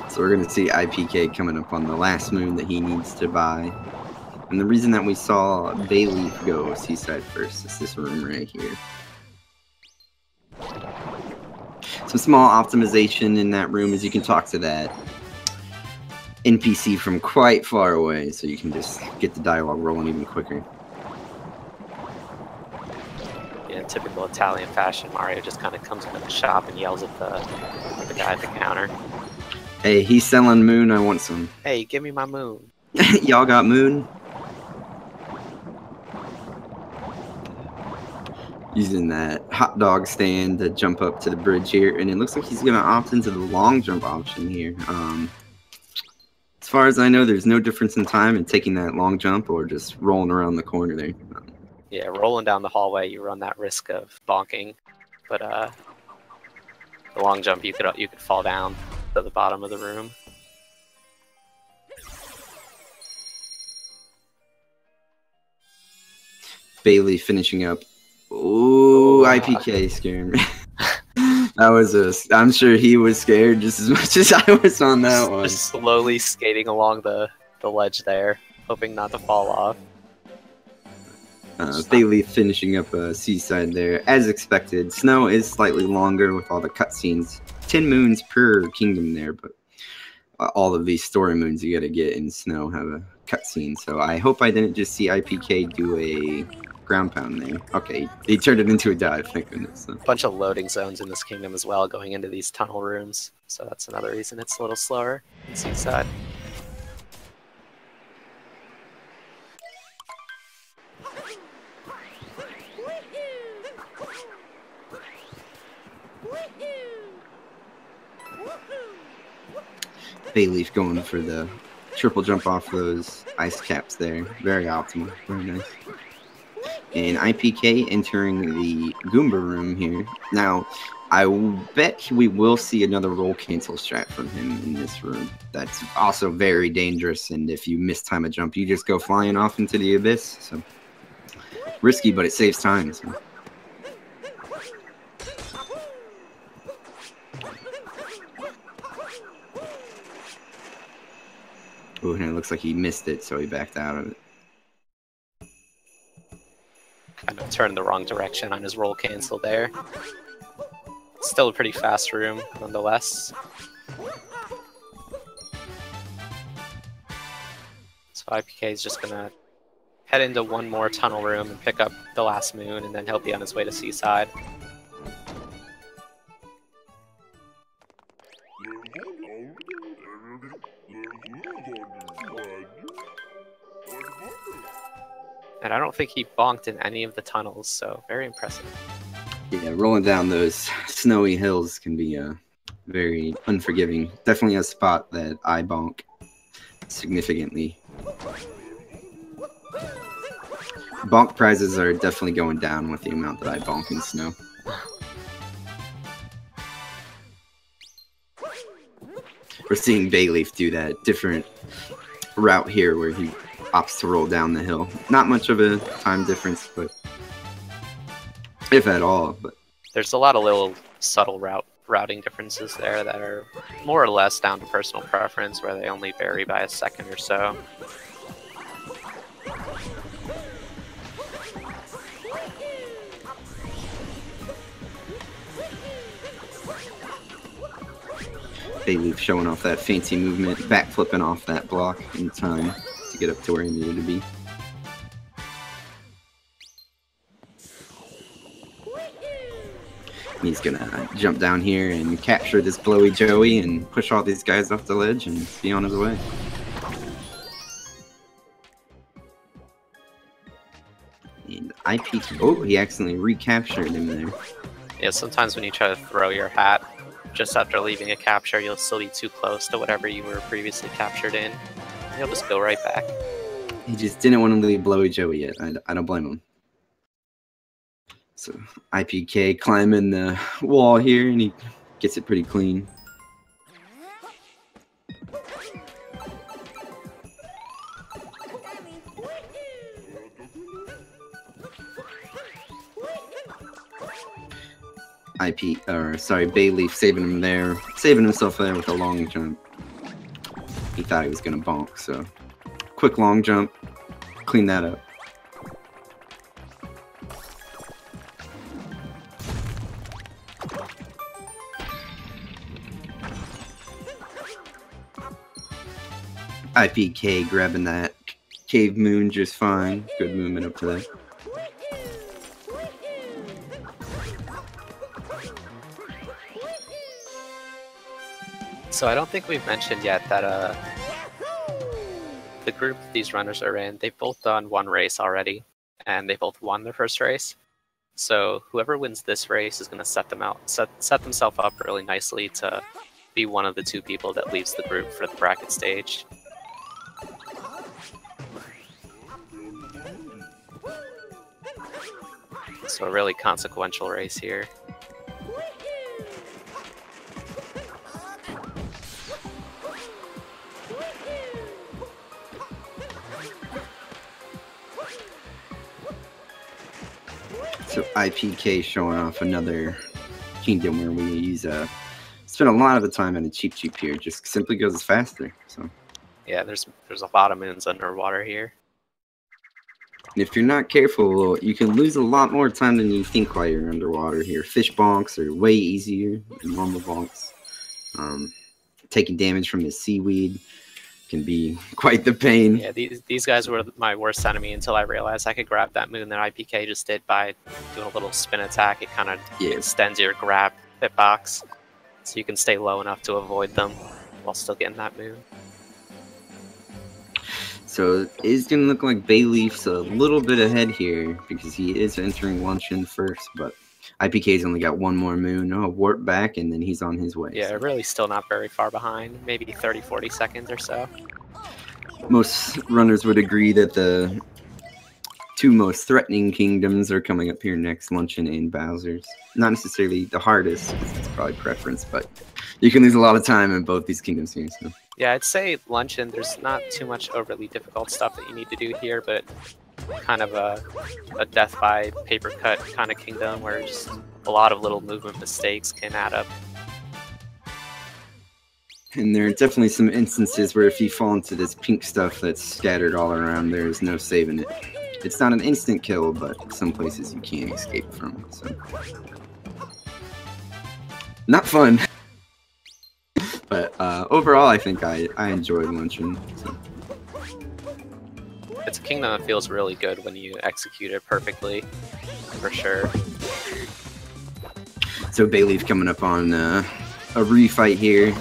So we're going to see iiPK coming up on the last moon that he needs to buy. And the reason that we saw Bayleef go Seaside first is this room right here. Some small optimization in that room is you can talk to that NPC from quite far away, so you can just get the dialogue rolling even quicker. In typical Italian fashion, Mario just kind of comes into the shop and yells at the guy at the counter. Hey, he's selling moon, I want some. Hey, give me my moon. Y'all got moon? Using that hot dog stand to jump up to the bridge here, and it looks like he's going to opt into the long jump option here. As far as I know, there's no difference in time in taking that long jump or just rolling around the corner there. Yeah, rolling down the hallway, you run that risk of bonking, but the long jump, you could fall down to the bottom of the room. Bayleef finishing up. Ooh, iiPK scared me. That was I'm sure he was scared just as much as I was on that one. Just slowly skating along the ledge there, hoping not to fall off. Bayleef finishing up Seaside there. As expected, Snow is slightly longer with all the cutscenes. 10 moons per kingdom there, but all of these story moons you gotta get in Snow have a cutscene. So I hope I didn't just see iiPK do a ground pound there. Okay, he turned it into a dive, thank goodness. So. Bunch of loading zones in this kingdom as well, going into these tunnel rooms. So that's another reason it's a little slower in Seaside. Bayleef going for the triple jump off those ice caps there. Very optimal. Very nice. And iiPK entering the Goomba room here. Now, I bet we will see another roll cancel strat from him in this room. That's also very dangerous, and if you miss time a jump, you just go flying off into the abyss. So risky, but it saves time. So. Ooh, and it looks like he missed it, so he backed out of it. Kind of turned the wrong direction on his roll cancel there. Still a pretty fast room, nonetheless. So iiPK is just gonna head into one more tunnel room and pick up the last moon, and then he'll be on his way to Seaside. And I don't think he bonked in any of the tunnels, so very impressive. Yeah, rolling down those snowy hills can be very unforgiving. Definitely a spot that I bonk significantly. Bonk prizes are definitely going down with the amount that I bonk in snow. We're seeing Bayleef do that different route here where he opts to roll down the hill. Not much of a time difference, but if at all. But there's a lot of little subtle routing differences there that are more or less down to personal preference, where they only vary by a second or so. Bayleef showing off that fancy movement, backflipping off that block in time to get up to where he needed to be. He's gonna jump down here and capture this blowy Joey and push all these guys off the ledge and be on his way. And iiPK, oh, he accidentally recaptured him there. Yeah, sometimes when you try to throw your hat just after leaving a capture, you'll still be too close to whatever you were previously captured in. You'll just go right back. He just didn't want to leave blowy Joey yet. I don't blame him. So iiPK climbing the wall here, and he gets it pretty clean. Bayleef saving himself there with a long jump. He thought he was gonna bonk, so quick long jump, clean that up. iiPK grabbing that cave moon just fine. Good movement up to that. So I don't think we've mentioned yet that the group these runners are in, they've both done one race already, and they both won their first race. So whoever wins this race is going to set themselves up really nicely to be one of the two people that leaves the group for the bracket stage. So a really consequential race here. So iiPK showing off another kingdom where we use spend a lot of the time in the cheap here, just simply goes faster. So yeah, there's a lot of moons underwater here. And if you're not careful, you can lose a lot more time than you think while you're underwater here. Fish bonks are way easier than normal bonks. Taking damage from the seaweed can be quite the pain. Yeah, these guys were my worst enemy until I realized I could grab that moon that iiPK just did by doing a little spin attack. It kind of extends your grab hitbox, so you can stay low enough to avoid them while still getting that moon. So it is going to look like Bayleef's a little bit ahead here because he is entering luncheon first, but iiPK's only got one more moon. Oh, warp back, and then he's on his way. Yeah, really still not very far behind, maybe 30, 40 seconds or so. Most runners would agree that the two most threatening kingdoms are coming up here next, Luncheon and Bowser's. Not necessarily the hardest, it's probably preference, but you can lose a lot of time in both these kingdoms here. So. Yeah, I'd say Luncheon, there's not too much overly difficult stuff that you need to do here, but kind of a death by paper cut kind of kingdom where just a lot of little movement mistakes can add up. And there are definitely some instances where if you fall into this pink stuff that's scattered all around, there's no saving it. It's not an instant kill, but some places you can't escape from. So, not fun. But overall, I think I enjoyed Luncheon. So. It's a kingdom that feels really good when you execute it perfectly, for sure. So Bayleef coming up on a refight here.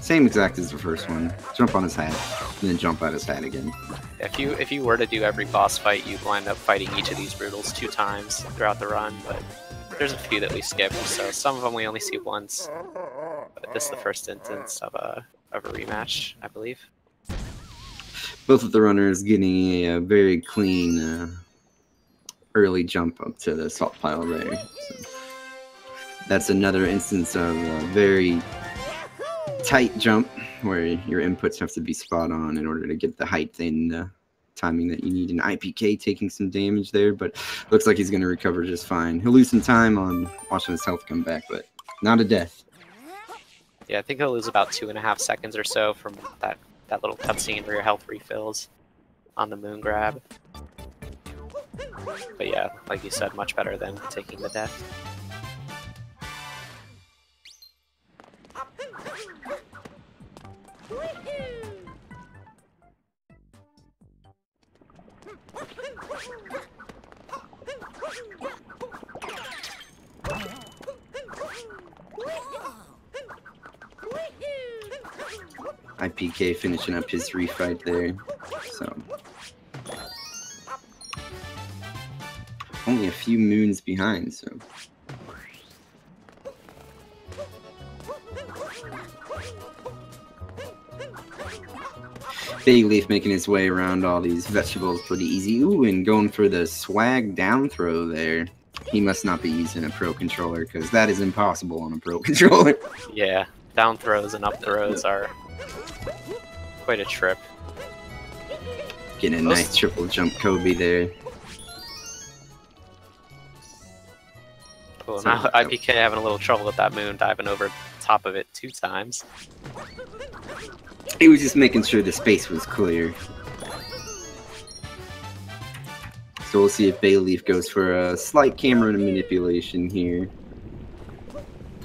Same exact as the first one. Jump on his hat, and then jump out his hat again. If you were to do every boss fight, you'd wind up fighting each of these Broodals 2 times throughout the run, but there's a few that we skipped, so some of them we only see once. But this is the first instance of a rematch, I believe. Both of the runners getting a very clean early jump up to the salt pile there. So that's another instance of a very tight jump where your inputs have to be spot on in order to get the height and timing that you need. An iiPK taking some damage there, but looks like he's going to recover just fine. He'll lose some time on watching his health come back, but not a death. Yeah, I think he'll lose about 2.5 seconds or so from that little cutscene where your health refills on the moon grab. But yeah, like you said, much better than taking the death. iiPK finishing up his refight there, so only a few moons behind, so Bayleef making his way around all these vegetables pretty easy. Ooh, and going for the swag down throw there. He must not be using a pro controller, because that is impossible on a pro controller. Yeah, down throws and up throws are quite a trip. Getting a nice triple jump Kobe there. Cool. Now iiPK having a little trouble with that moon, diving over top of it 2 times. He was just making sure the space was clear. So we'll see if Bayleef goes for a slight camera manipulation here.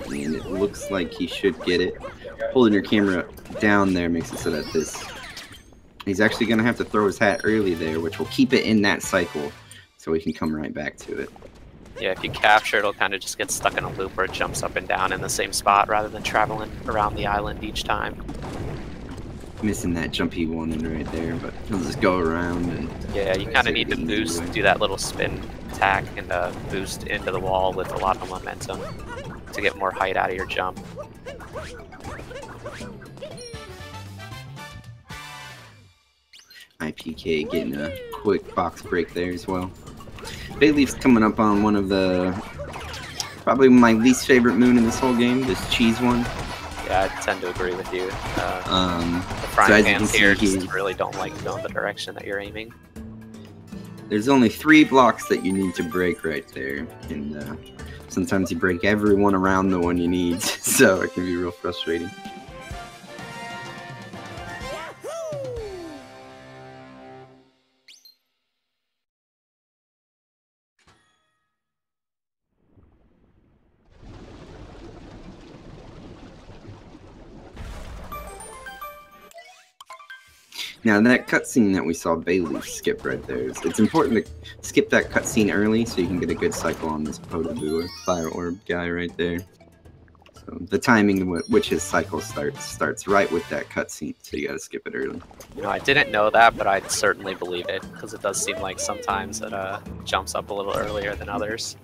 And it looks like he should get it. Holding your camera down there makes it so that he's actually going to have to throw his hat early there, which will keep it in that cycle so he can come right back to it. Yeah, if you capture it, it'll kind of just get stuck in a loop where it jumps up and down in the same spot rather than traveling around the island each time. Missing that jump he wanted right there, but he'll just go around and... Yeah, you kind of need to boost, do that little spin attack and boost into the wall with a lot of momentum to get more height out of your jump. iiPK getting a quick box break there as well. Bayleef's coming up on one of the... probably my least favorite moon in this whole game, this cheese one. Yeah, I tend to agree with you. The So frying pans here just really don't like going the direction that you're aiming. There's only 3 blocks that you need to break right there, and sometimes you break every one around the one you need, so it can be real frustrating. Now that cutscene that we saw Bayleef skip right there, it's important to skip that cutscene early so you can get a good cycle on this Potoboo or Fire Orb guy right there. So the timing which his cycle starts right with that cutscene, so you gotta skip it early. You know, I didn't know that, but I'd certainly believe it, because it does seem like sometimes it jumps up a little earlier than others.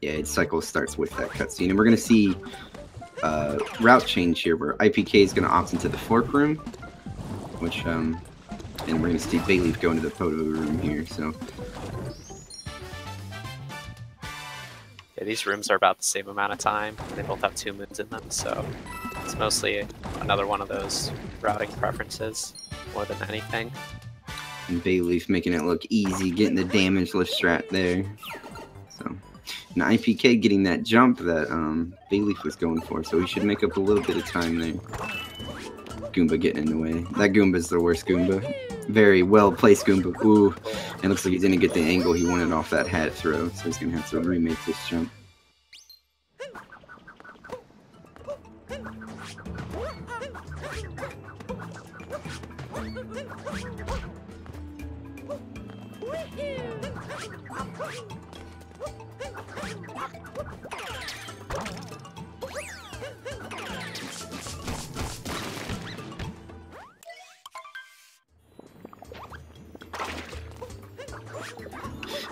Yeah, its cycle starts with that cutscene, and we're gonna see route change here where iiPK is gonna opt into the fork room, which and we're gonna see Bayleef go into the Potoboo room here, so. Yeah, these rooms are about the same amount of time. They both have 2 moons in them, so it's mostly another one of those routing preferences more than anything. And Bayleef making it look easy, getting the damageless strat there. So, and iiPK getting that jump that Bayleef was going for, so he should make up a little bit of time there. Goomba getting in the way. That Goomba's the worst Goomba. Very well placed Goomba. Ooh, it looks like he didn't get the angle he wanted off that hat throw, so he's gonna have to remake this jump.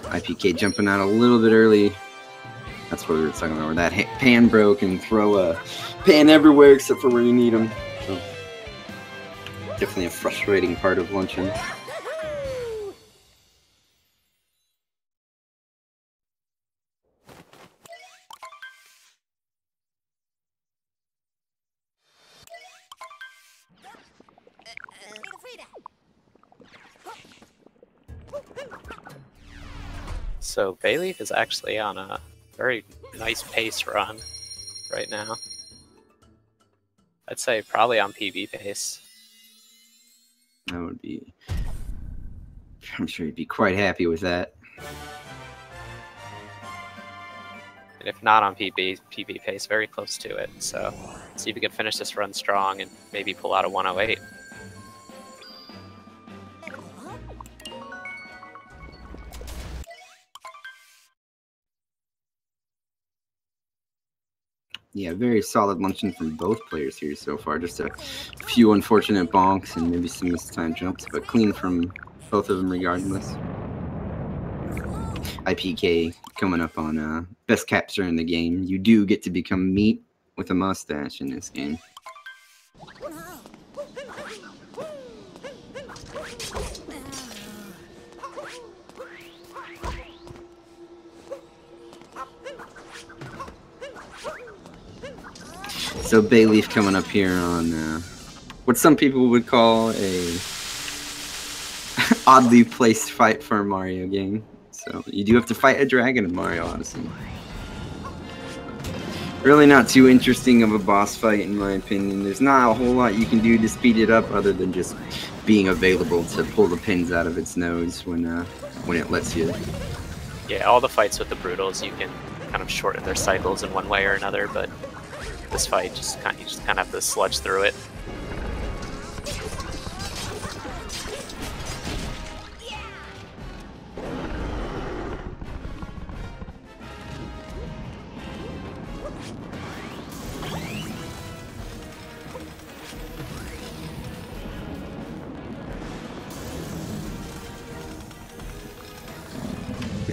iiPK jumping out a little bit early. what we were talking about, where that pan broke and throw a pan everywhere except for where you need them. So, definitely a frustrating part of luncheon. So Bayleef is actually on a very nice pace run right now. I'd say probably on PB pace. That would be... I'm sure you'd be quite happy with that. And if not on PB pace, very close to it. So see if you can finish this run strong and maybe pull out a 108. Yeah, very solid luncheon from both players here so far. Just a few unfortunate bonks and maybe some mistimed jumps, but clean from both of them regardless. iiPK coming up on best capture in the game. You do get to become meat with a mustache in this game. So Bayleef coming up here on what some people would call a oddly placed fight for a Mario game. So you do have to fight a dragon in Mario Odyssey. Really not too interesting of a boss fight in my opinion. There's not a whole lot you can do to speed it up other than just being available to pull the pins out of its nose when it lets you. Yeah, all the fights with the Brutals, you can kind of shorten their cycles in one way or another, but this fight, you just kind of have to sludge through it.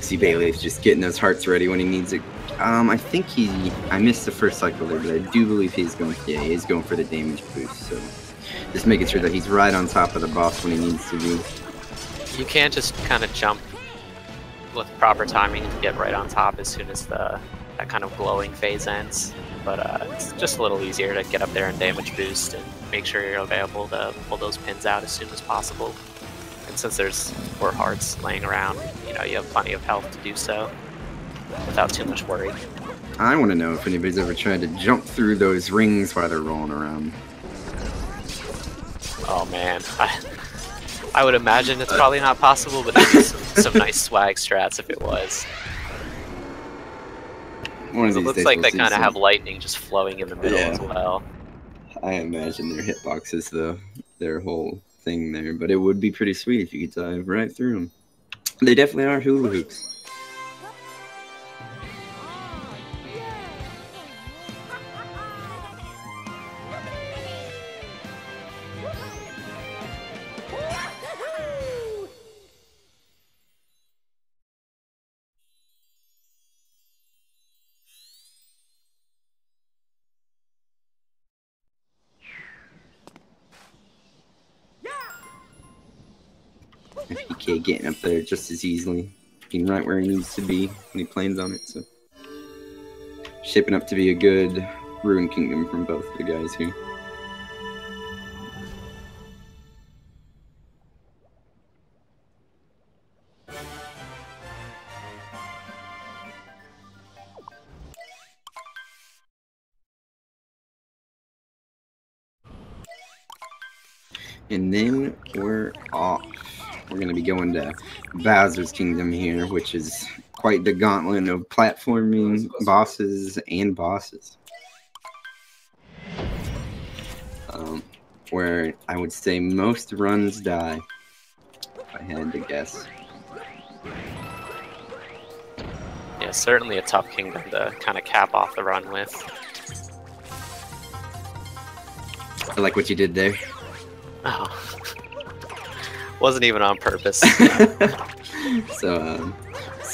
See Bayleef just getting those hearts ready when he needs it. I think I missed the first cycle there, but I do believe he's going for the damage boost, so just making sure that he's right on top of the boss when he needs to be. You can't just kind of jump with proper timing to get right on top as soon as that kind of glowing phase ends, but it's just a little easier to get up there and damage boost and make sure you're available to pull those pins out as soon as possible. And since there's 4 hearts laying around, you have plenty of health to do so without too much worry. I want to know if anybody's ever tried to jump through those rings while they're rolling around. Oh man, I would imagine it's probably not possible, but it'd be some nice swag strats if it was. It looks like they kind of have lightning just flowing in the middle as well. I imagine their hitboxes, their whole thing there, but it would be pretty sweet if you could dive right through them. They definitely are hula hoops. iiPK getting up there just as easily, being right where he needs to be when he plans on it. So shaping up to be a good Ruin Kingdom from both the guys here. And then we're off. We're going to be going to Bowser's Kingdom here, which is quite the gauntlet of platforming bosses and bosses. Where I would say most runs die, if I had to guess. Yeah, certainly a tough kingdom to kind of cap off the run with. I like what you did there. Oh. Wasn't even on purpose. So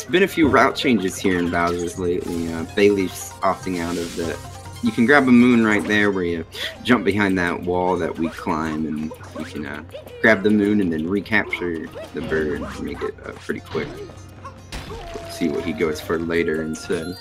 There's been a few route changes here in Bowser's lately. Bayleef's opting out of the... You can grab a moon right there where you jump behind that wall that we climb, and you can grab the moon and then recapture the bird to make it pretty quick. Let's see what he goes for later instead.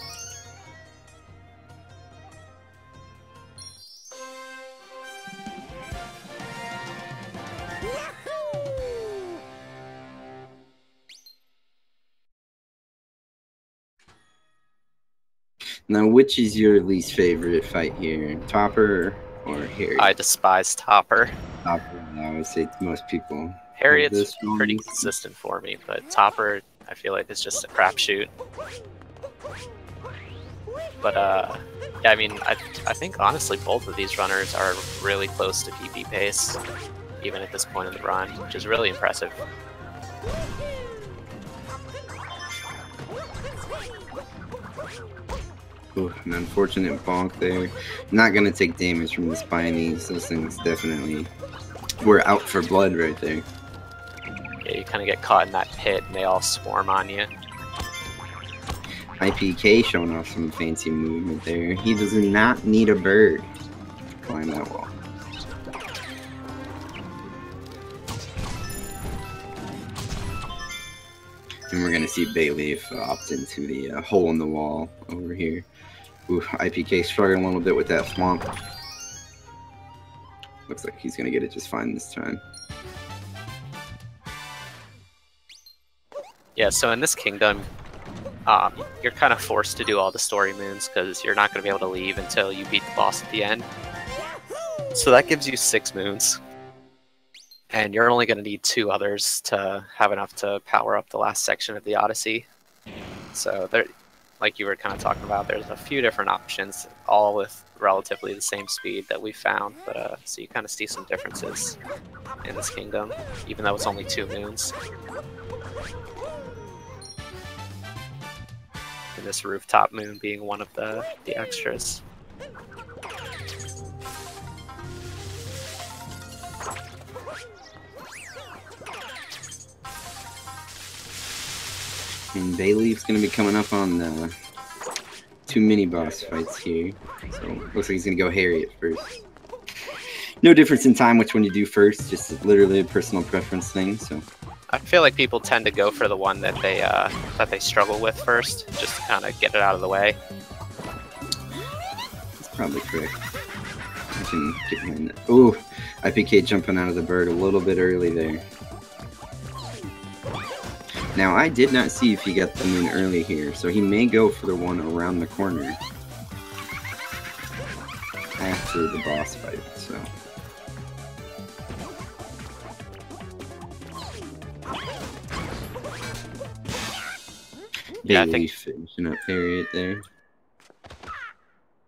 Now, which is your least favorite fight here? Topper or Harriet? I despise Topper. Topper, I would say to most people. Harriet's pretty consistent for me, but Topper, I feel like, is just a crapshoot. But, yeah, I mean, I think, honestly, both of these runners are really close to PP pace, even at this point in the run, which is really impressive. Ooh, an unfortunate bonk there. Not going to take damage from the spinies. Those things definitely were out for blood right there. Yeah, you kind of get caught in that pit and they all swarm on you. iiPK showing off some fancy movement there. He does not need a bird to climb that wall. And we're going to see Bayleef opt into the hole in the wall over here. Ooh, iiPK struggling a little bit with that swamp. Looks like he's going to get it just fine this time. Yeah, so in this kingdom, you're kind of forced to do all the story moons because you're not going to be able to leave until you beat the boss at the end. So that gives you 6 moons. And you're only going to need 2 others to have enough to power up the last section of the Odyssey. So there, like you were kind of talking about, there's a few different options, all with relatively the same speed that we found. But so you kind of see some differences in this kingdom, even though it's only 2 moons. And this rooftop moon being one of the extras. And Bayleef's going to be coming up on the 2 mini-boss fights here. So, looks like he's going to go Harriet first. No difference in time which one you do first, just literally a personal preference thing, so... I feel like people tend to go for the one that they struggle with first, just to kind of get it out of the way. That's probably correct. I can get behind that. Ooh, iiPK jumping out of the bird a little bit early there. Now, I did not see if he got the moon early here, so he may go for the one around the corner after the boss fight, so... Yeah, I think finishing up Harriet there.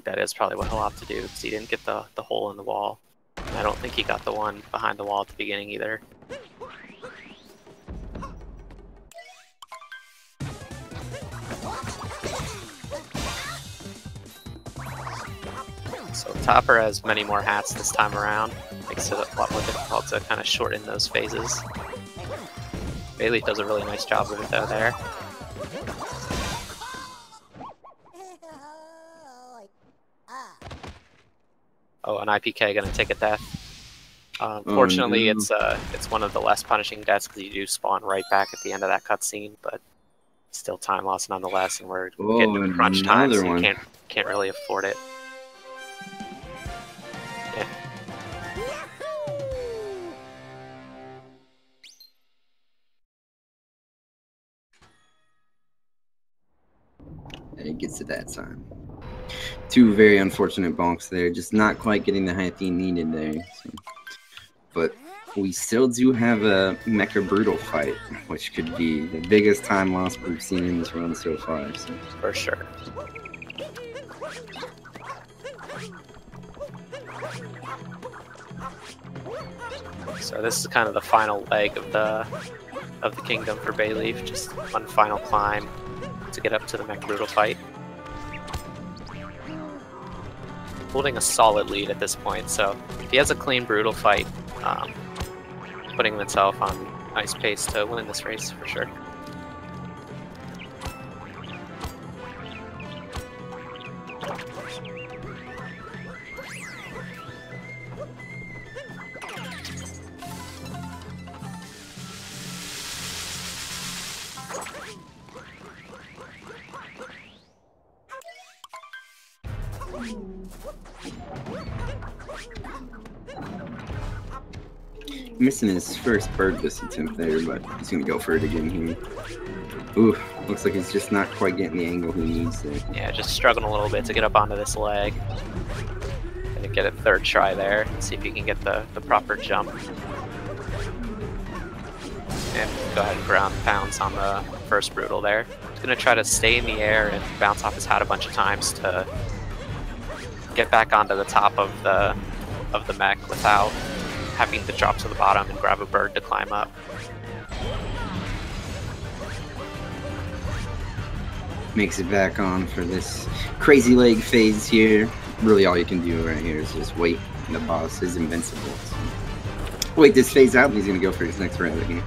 That is probably what he'll have to do, because he didn't get the hole in the wall. And I don't think he got the one behind the wall at the beginning either. So Topper has many more hats this time around. Makes it a lot more difficult to kind of shorten those phases. Bayleef does a really nice job of it though there. Oh, an iiPK gonna take a death. Fortunately, oh, no. It's one of the less punishing deaths because you do spawn right back at the end of that cutscene, but still time loss nonetheless, and we're getting to crunch time, so you can't really afford it. Yeah. And it gets to that time. 2 very unfortunate bonks there, just not quite getting the height he needed there. So. But we still do have a Mecha Brutal fight, which could be the biggest time loss we've seen in this run so far. So. For sure. So this is kind of the final leg of the kingdom for Bayleef, just one final climb to get up to the Mecha Brutal fight. Holding a solid lead at this point, so if he has a clean Brutal fight, putting himself on nice pace to win this race for sure. Missing his first bird this attempt there, but he's gonna go for it again here. Ooh, looks like he's just not quite getting the angle he needs there. Yeah, just struggling a little bit to get up onto this leg. Gonna get a third try there, see if he can get the proper jump. And go ahead and ground pounds on the first brutal there. He's gonna try to stay in the air and bounce off his hat a bunch of times to get back onto the top of the mech without having to drop to the bottom and grab a bird to climb up. Makes it back on for this crazy leg phase here. Really all you can do right here is just wait, and the boss is invincible. So wait this phase out and he's going to go for his next rabbit here.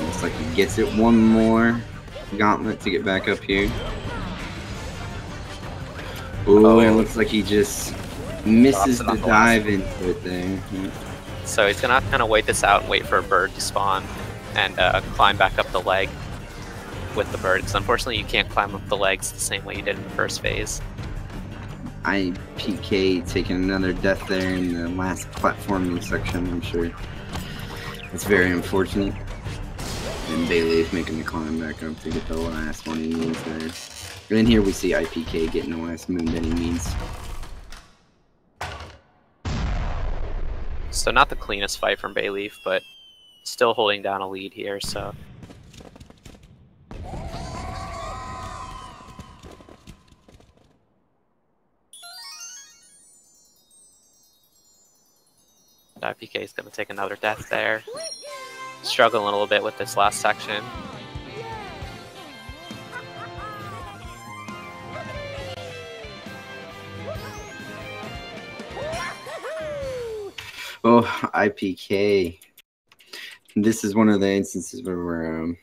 Looks like he gets it. One more gauntlet to get back up here. Ooh, it looks like he just misses the dive into it there. Yeah. So he's going to kind of wait this out and wait for a bird to spawn and climb back up the leg with the birds. Unfortunately, you can't climb up the legs the same way you did in the first phase. iiPK taking another death there in the last platforming section, I'm sure. It's very unfortunate. And Bayleef making the climb back up to get the last one he needs there. And then here we see iiPK getting the last moon that he needs. So not the cleanest fight from Bayleef, but still holding down a lead here, so. iiPK is going to take another death there. Struggling a little bit with this last section. Oh, iiPK. This is one of the instances where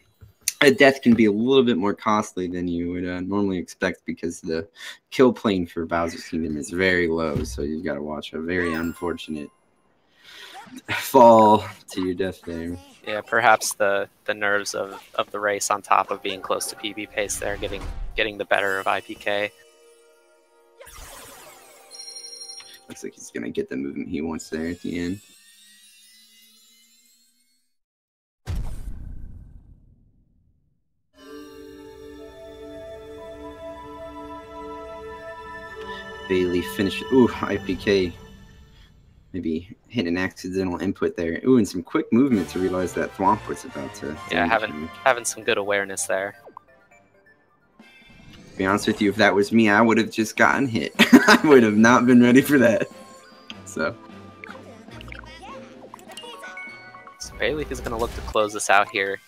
a death can be a little bit more costly than you would normally expect because the kill plane for Bowser's Kingdom is very low, so you've got to watch a very unfortunate fall to your death there. Yeah, perhaps the nerves of the race on top of being close to PB pace there, getting the better of iiPK. Looks like he's going to get the movement he wants there at the end. Bayleef finished. Ooh, iiPK maybe hit an accidental input there. Ooh, and some quick movement to realize that Thwomp was about to. Yeah, having some good awareness there. To be honest with you, if that was me, I would have just gotten hit. I would have not been ready for that. So Bayleef is going to look to close this out here.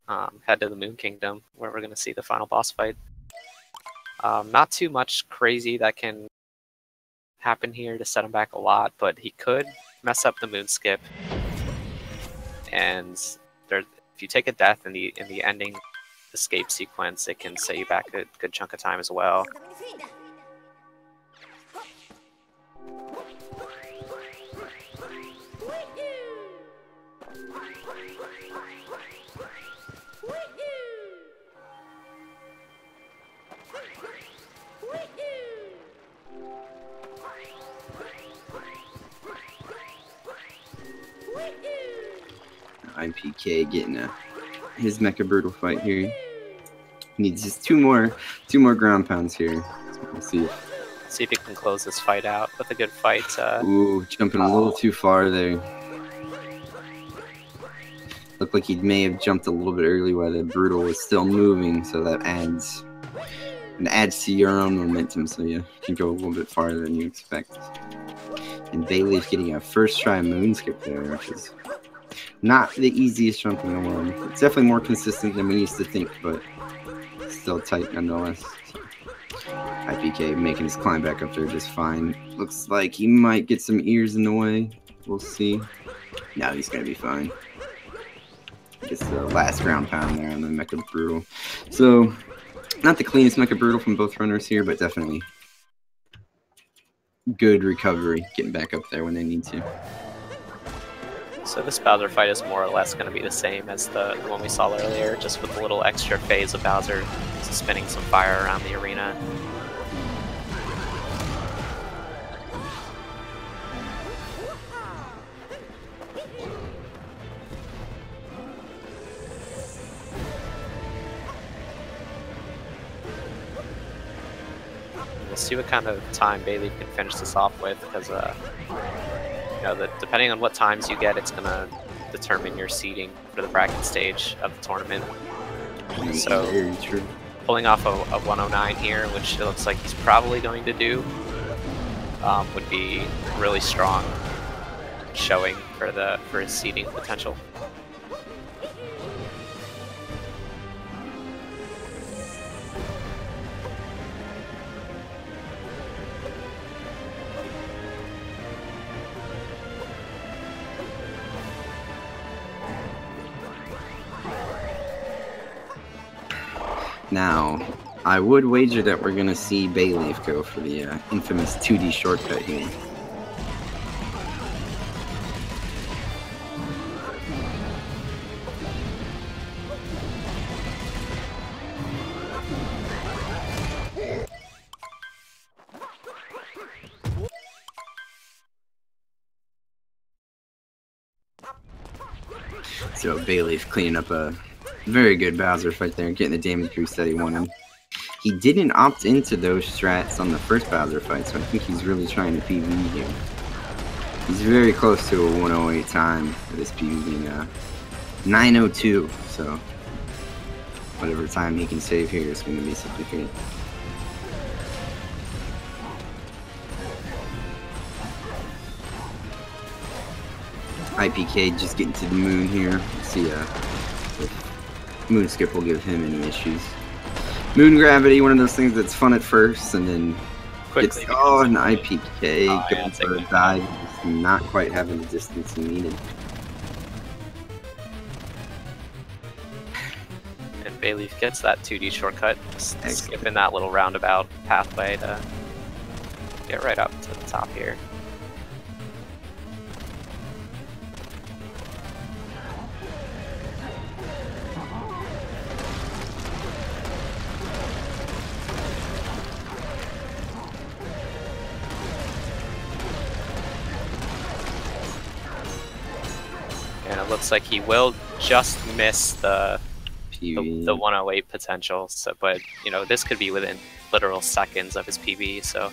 Head to the Moon Kingdom, where we're going to see the final boss fight. Not too much crazy that can happen here to set him back a lot, but he could mess up the moon skip. And if you take a death in the ending escape sequence, it can set you back a good chunk of time as well. iiPK getting his Mecha Brutal fight here. Needs just two more ground pounds here. So we'll see if he can close this fight out with a good fight. Ooh, jumping a little too far there. Looked like he may have jumped a little bit early while the Brutal was still moving, so that adds to your own momentum, so you can go a little bit farther than you expect. And Bayleef getting a first try moon skip there, which is not the easiest jump in the world. It's definitely more consistent than we used to think, but still tight nonetheless. So, iiPK making his climb back up there just fine. Looks like he might get some ears in the way. We'll see. No, he's gonna be fine. Just the last ground pound there on the Mecha Brutal. So, not the cleanest Mecha Brutal from both runners here, but definitely good recovery, getting back up there when they need to. So this Bowser fight is more or less going to be the same as the one we saw earlier, just with a little extra phase of Bowser spinning some fire around the arena. We'll see what kind of time Bayleef can finish this off with, because you know, depending on what times you get, it's going to determine your seeding for the bracket stage of the tournament. So, very true. Pulling off a 109 here, which it looks like he's probably going to do, would be really strong showing for his seeding potential. Now, I would wager that we're going to see Bayleef go for the infamous 2D shortcut here. So Bayleef cleaning up a very good Bowser fight there, getting the damage boost that he wanted. He didn't opt into those strats on the first Bowser fight, so I think he's really trying to PB here. He's very close to a 108 time for this PB being 902, so whatever time he can save here is going to be significant. iiPK just getting to the moon here. Let's see if Moon Skip will give him any issues. Moon Gravity, one of those things that's fun at first, and then Quickly an iiPK going for a dive, just not quite having the distance he needed. And Bayleef gets that 2D shortcut, skipping that little roundabout pathway to get right up to the top here. And it looks like he will just miss the 108 potential. So, but you know, this could be within literal seconds of his PB. So,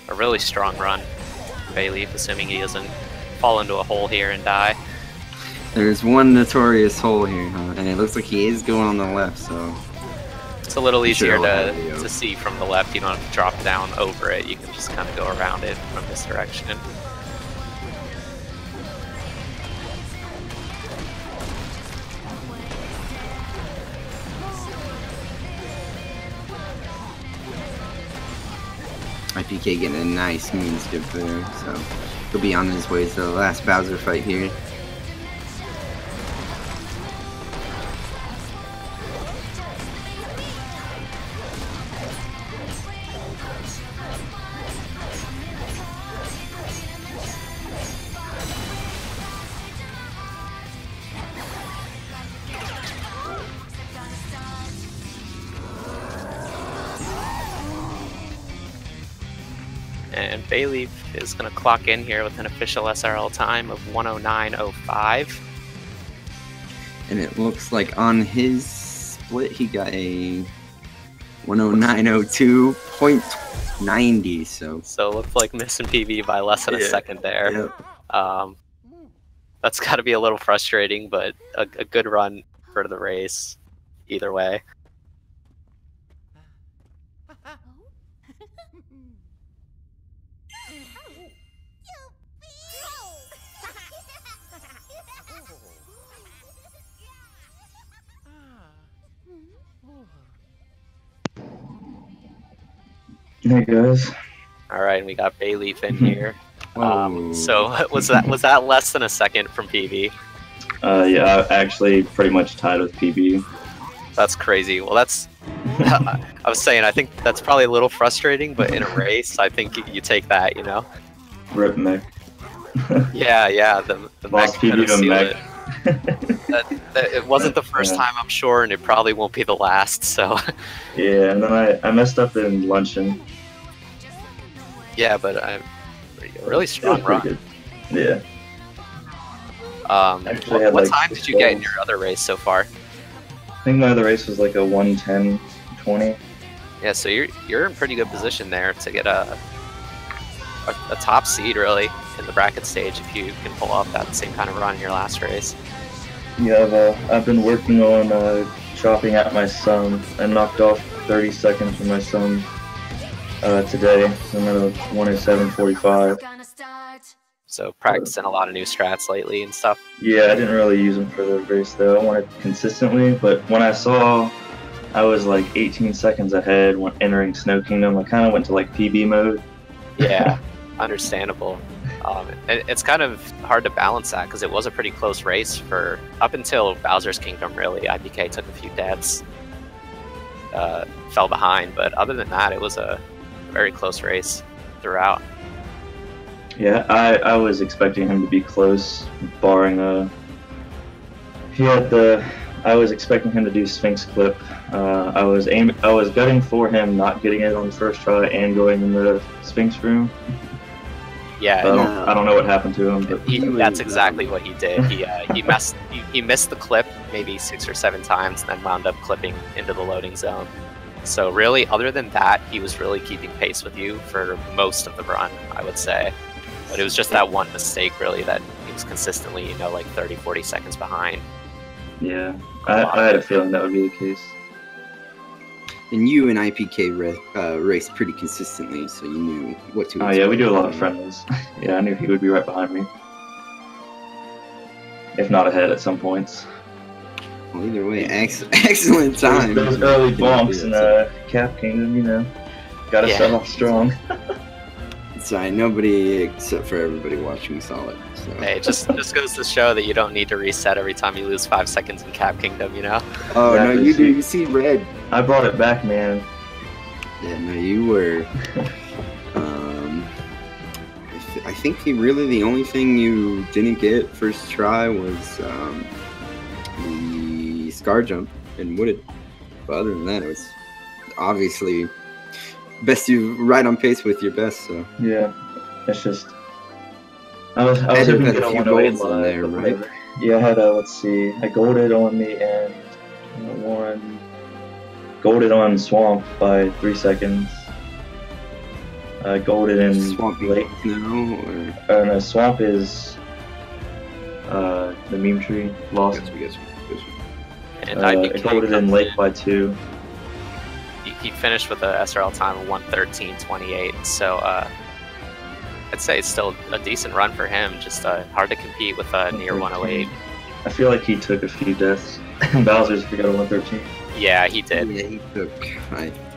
a really strong run, Bayleef, assuming he doesn't fall into a hole here and die. There's one notorious hole here, huh? And it looks like he is going on the left. So it's a little easier to see from the left. You don't have to drop down over it. You can just kind of go around it from this direction. iiPK getting a nice moon skip there, so he'll be on his way to the last Bowser fight here. And Bayleef is going to clock in here with an official SRL time of 109.05. And it looks like on his split he got a 109.02.90. So it looks like missing PB by less than a second there. Yep. That's got to be a little frustrating, but a good run for the race either way. Hey guys. All right, and we got Bayleef in here. So was that less than a second from PB? Yeah, actually pretty much tied with PB. That's crazy. Well, that's I was saying I think that's probably a little frustrating, but in a race, I think you take that, you know. Rip Mick. Yeah, the Lost mech PB to seal mech. it. It wasn't the first time, I'm sure, and it probably won't be the last. So Yeah, and then I messed up in luncheon. yeah, but I'm really strong run. Good. Yeah. Actually, What like time did you get in your other race so far? I think my other race was like a 1:10:20. Yeah, so you're in pretty good position there to get a top seed really in the bracket stage if you can pull off that same kind of run in your last race. Yeah, I've been working on chopping at my sum. I knocked off 30 seconds from my sum today. I'm at a 1:07:45. So practicing a lot of new strats lately and stuff. Yeah, I didn't really use them for the race though. I wanted consistently, but when I saw I was like 18 seconds ahead when entering Snow Kingdom, I kind of went to like PB mode. Yeah, understandable. It's kind of hard to balance that because it was a pretty close race for up until Bowser's Kingdom. Really, iiPK took a few deaths, fell behind, but other than that, it was a very close race throughout. Yeah, I was expecting him to be close, barring I was expecting him to do Sphinx Clip. I was betting for him not getting it on the first try and going in the Sphinx room. Yeah, I don't know what happened to him, but that's exactly what he did. He missed the clip maybe 6 or 7 times, and then wound up clipping into the loading zone. So really, other than that, he was really keeping pace with you for most of the run, I would say. But it was just that one mistake, really, that he was consistently, like 30, 40 seconds behind. Yeah, I had a feeling that would be the case. And you and iiPK raced pretty consistently, so you knew what to expect. Oh yeah, we do a lot of friendlies. Yeah, I knew he would be right behind me. If not ahead at some points. Well, either way, excellent time. Those early bonks in Cap Kingdom, gotta start off strong. Sorry, nobody except for everybody watching saw it. So. Hey, it just goes to show that you don't need to reset every time you lose 5 seconds in Cap Kingdom, Oh, no, you do. You see red. I brought it back, man. Yeah, no, you were. I think the only thing you didn't get first try was the Scar Jump in Wooded. But other than that, it was obviously best you right on pace with your best. So yeah, it's just I was hoping to get a 108 on there, right? Yeah, I had let's see, I golded on the end. Golded on Swamp by 3 seconds. I golded in Swamp Lake. No, No, Swamp is the meme tree. Lost. And I golded in Lake by 2. He finished with a SRL time of 1:13:28. So I'd say it's still a decent run for him. Just hard to compete with near 108. I feel like he took a few deaths. Bowser's got a 113. Yeah, he did. Yeah, he took.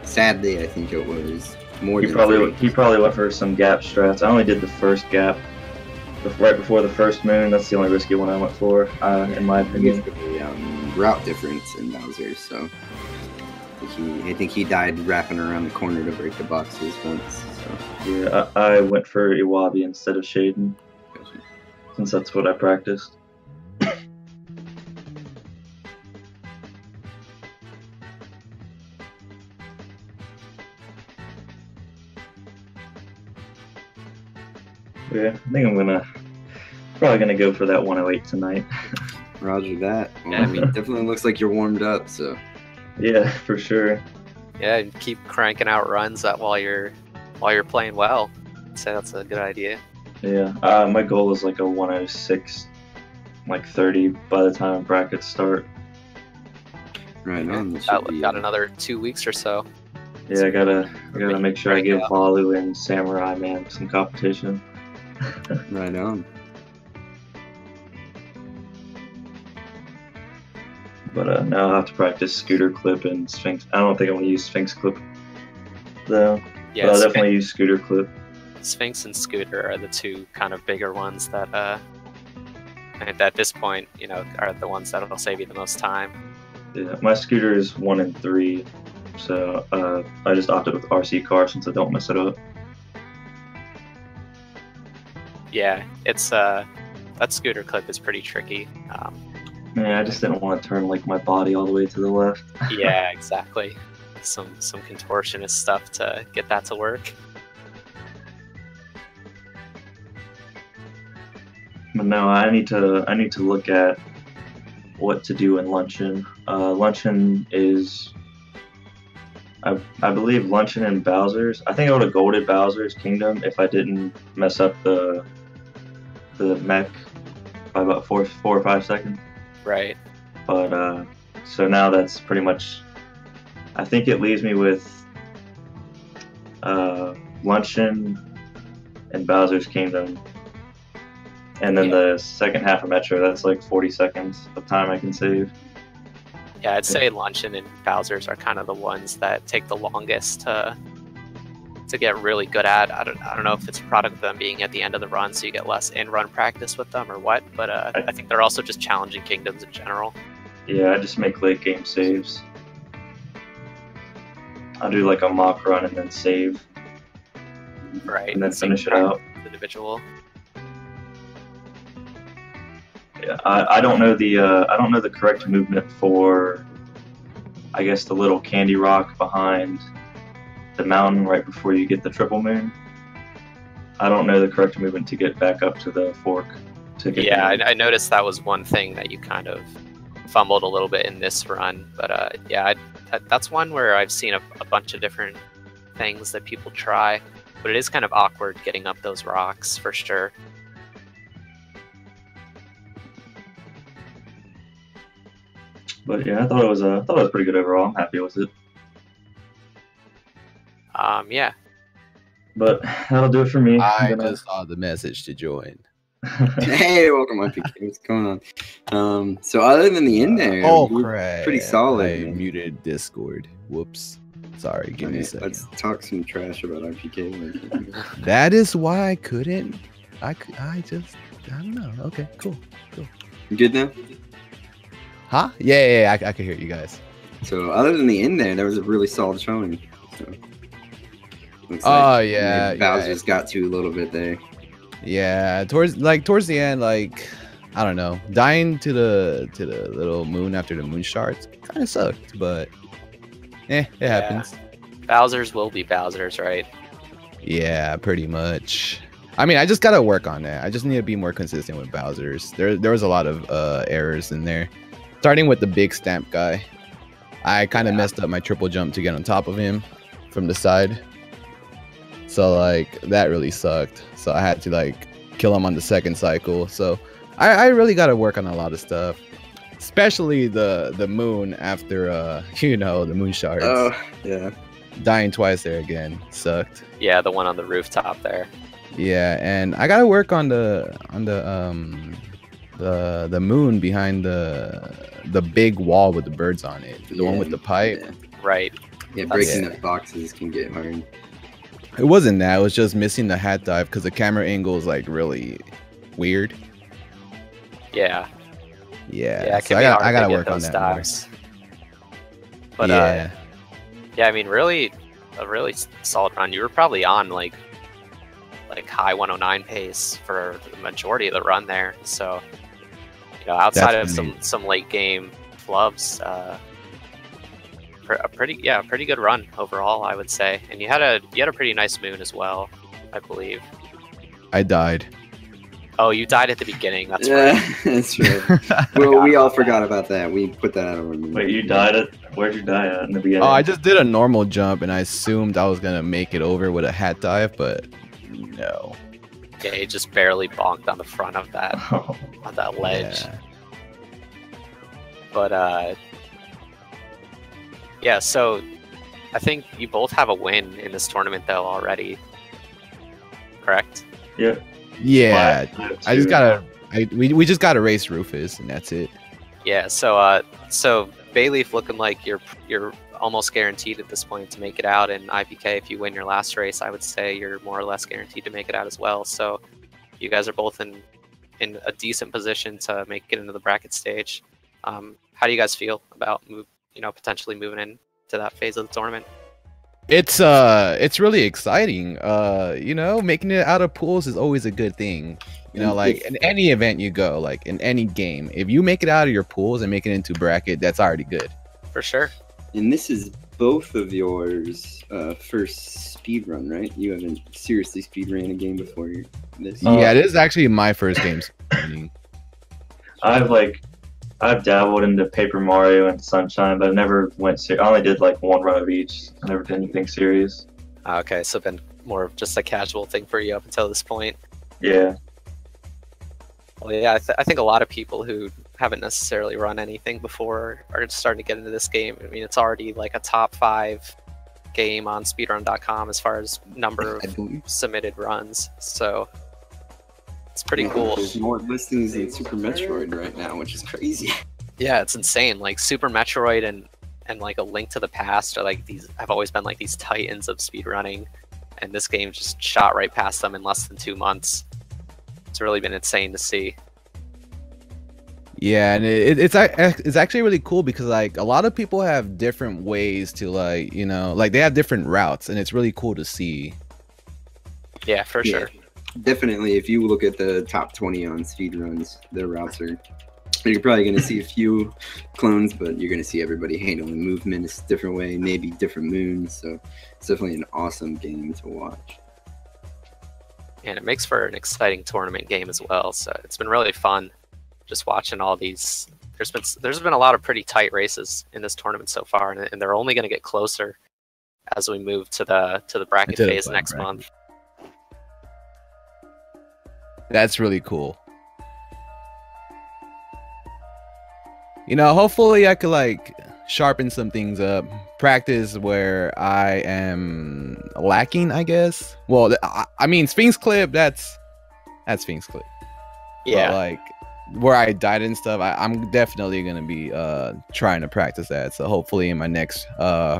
Sadly, I think it was more. He probably went for some gap strats. I only did the first gap, right before the first moon. That's the only risky one I went for, in my opinion. Route difference in Bowser, so I think he died wrapping around the corner to break the boxes once. So. Yeah, I went for Iwabi instead of Shaden, since that's what I practiced. Yeah, I think I'm probably gonna go for that 108 tonight. Roger that. Well, I mean, definitely looks like you're warmed up, so. Yeah, for sure. Yeah, and keep cranking out runs while you're playing well. I'd say that's a good idea. Yeah, my goal is like a 106, like 30 by the time brackets start. Right on. Got another 2 weeks or so. Yeah, I gotta make sure I give Valu and Samurai Man some competition. Right on. But now I'll have to practice Scooter Clip and Sphinx. I don't think I'm gonna use Sphinx Clip though. Yeah, but I'll definitely use Scooter Clip. Sphinx and Scooter are the two kind of bigger ones that, at this point, are the ones that'll save you the most time. Yeah, my Scooter is 1 and 3, so I just opted with RC car since I don't mess it up. Yeah, it's that scooter clip is pretty tricky. Yeah, I just didn't want to turn like my body all the way to the left. Yeah, exactly. Some contortionist stuff to get that to work. But no, I need to look at what to do in Luncheon. Luncheon is, I believe Luncheon and Bowser's. I think I would have golded Bowser's Kingdom if I didn't mess up the mech by about four or 5 seconds. Right. But so now that's pretty much. I think it leaves me with Luncheon and Bowser's Kingdom. And then the second half of Metro, that's like 40 seconds of time I can save. Yeah, I'd say Luncheon and Bowser's are kind of the ones that take the longest to get really good at. I don't know if it's a product of them being at the end of the run, so you get less in-run practice with them or what, but I think they're also just challenging kingdoms in general. Yeah, I just make late game saves. I'll do like a mock run and then save. Right. And then finish it out. Individual. Yeah, I don't know the correct movement for, I guess, the little candy rock behind the mountain right before you get the triple moon. I don't know the correct movement to get back up to the fork. Yeah, I noticed that was one thing that you kind of fumbled a little bit in this run, but yeah, that's one where I've seen a bunch of different things that people try, but it is kind of awkward getting up those rocks for sure. But yeah, I thought it was pretty good overall. I'm happy with it. Yeah. But that'll do it for me. I just saw the message to join. Hey, welcome, iiPK. What's going on? So other than the in there, crap! pretty solid. I muted Discord. Whoops. Sorry. Give me a second. Let's talk some trash about iiPK. That is why I couldn't. I don't know. Okay, cool. You good now? Huh? Yeah. I can hear you guys. So other than the in there was a really solid showing. So, yeah. Bowser's got to a little bit there. Yeah, towards the end, like, I don't know, dying to the little moon after the moon shards kind of sucked, but it happens. Bowser's will be Bowser's, right? Yeah, pretty much. I mean, I just gotta work on that. I just need to be more consistent with Bowser's. There was a lot of errors in there, starting with the big stamp guy. I kind of messed up my triple jump to get on top of him from the side. So like that really sucked. So I had to like kill him on the second cycle. So I really got to work on a lot of stuff, especially the moon after the moon shards. Oh yeah, dying twice there again sucked. Yeah, the one on the rooftop there. Yeah, and I got to work on the moon behind the big wall with the birds on it. The one with the pipe. Yeah. Right. Yeah, breaking the boxes can get hard. It wasn't that. It was just missing the hat dive because the camera angle is like really weird. Yeah. Yeah. So I gotta work on that dives. More. But yeah, I mean, really, a really solid run. You were probably on like high 109 pace for the majority of the run there. So, outside of some late game flubs, a pretty good run overall, I would say. And you had a pretty nice moon as well, I believe. I died. Oh, you died at the beginning. That's right. That's right. Well, we all forgot about that. We put that out of our memory. Wait, you died at? Where'd you die at in the beginning? Oh, I just did a normal jump and I assumed I was gonna make it over with a hat dive, but no. Yeah, you just barely bonked on the front of that ledge. Yeah. But yeah, so I think you both have a win in this tournament though already. Correct? Yep. Yeah. We just gotta race Rufus and that's it. Yeah, so Bayleef looking like you're almost guaranteed at this point to make it out, and iiPK, if you win your last race, I would say you're more or less guaranteed to make it out as well. So you guys are both in a decent position to make it into the bracket stage. How do you guys feel about potentially moving into that phase of the tournament? It's really exciting. You know, making it out of pools is always a good thing. You know, And like if- in any event you go, like in any game, if you make it out of your pools and make it into bracket, that's already good. For sure. And this is both of yours first speed run, right? You haven't seriously speed ran a game before this. Yeah, this is actually my first game speedrunning. I've dabbled into Paper Mario and Sunshine, but I never went I only did like one run of each. I never did anything serious. Okay, so been more of just a casual thing for you up until this point. Yeah. Well, yeah, I think a lot of people who haven't necessarily run anything before are just starting to get into this game. I mean, it's already like a top 5 game on speedrun.com as far as number I of believe. submitted runs. So it's pretty Yeah, cool. There's more listings than Super Metroid right now, which is crazy. Yeah, it's insane. Like Super Metroid and like A Link to the Past are like these have always been like these titans of speedrunning, and this game just shot right past them in less than 2 months. It's really been insane to see. Yeah, and it's actually really cool because like a lot of people have different ways to like, you know, like they have different routes, and it's really cool to see. Yeah, for sure. Definitely, if you look at the top 20 on speedruns, their routes are. You're probably going to see a few clones, but you're going to see everybody handling movement a different way, maybe different moons. So it's definitely an awesome game to watch. And it makes for an exciting tournament game as well. So it's been really fun just watching all these. There's been a lot of pretty tight races in this tournament so far, and they're only going to get closer as we move to the bracket phase next bracket. month. That's really cool. You know, hopefully I could like sharpen some things up, practice where I am lacking, I guess. Well, I mean, Sphinx Clip, that's Sphinx Clip. Yeah, But, like where I died and stuff, I'm definitely gonna be trying to practice that. So hopefully in my next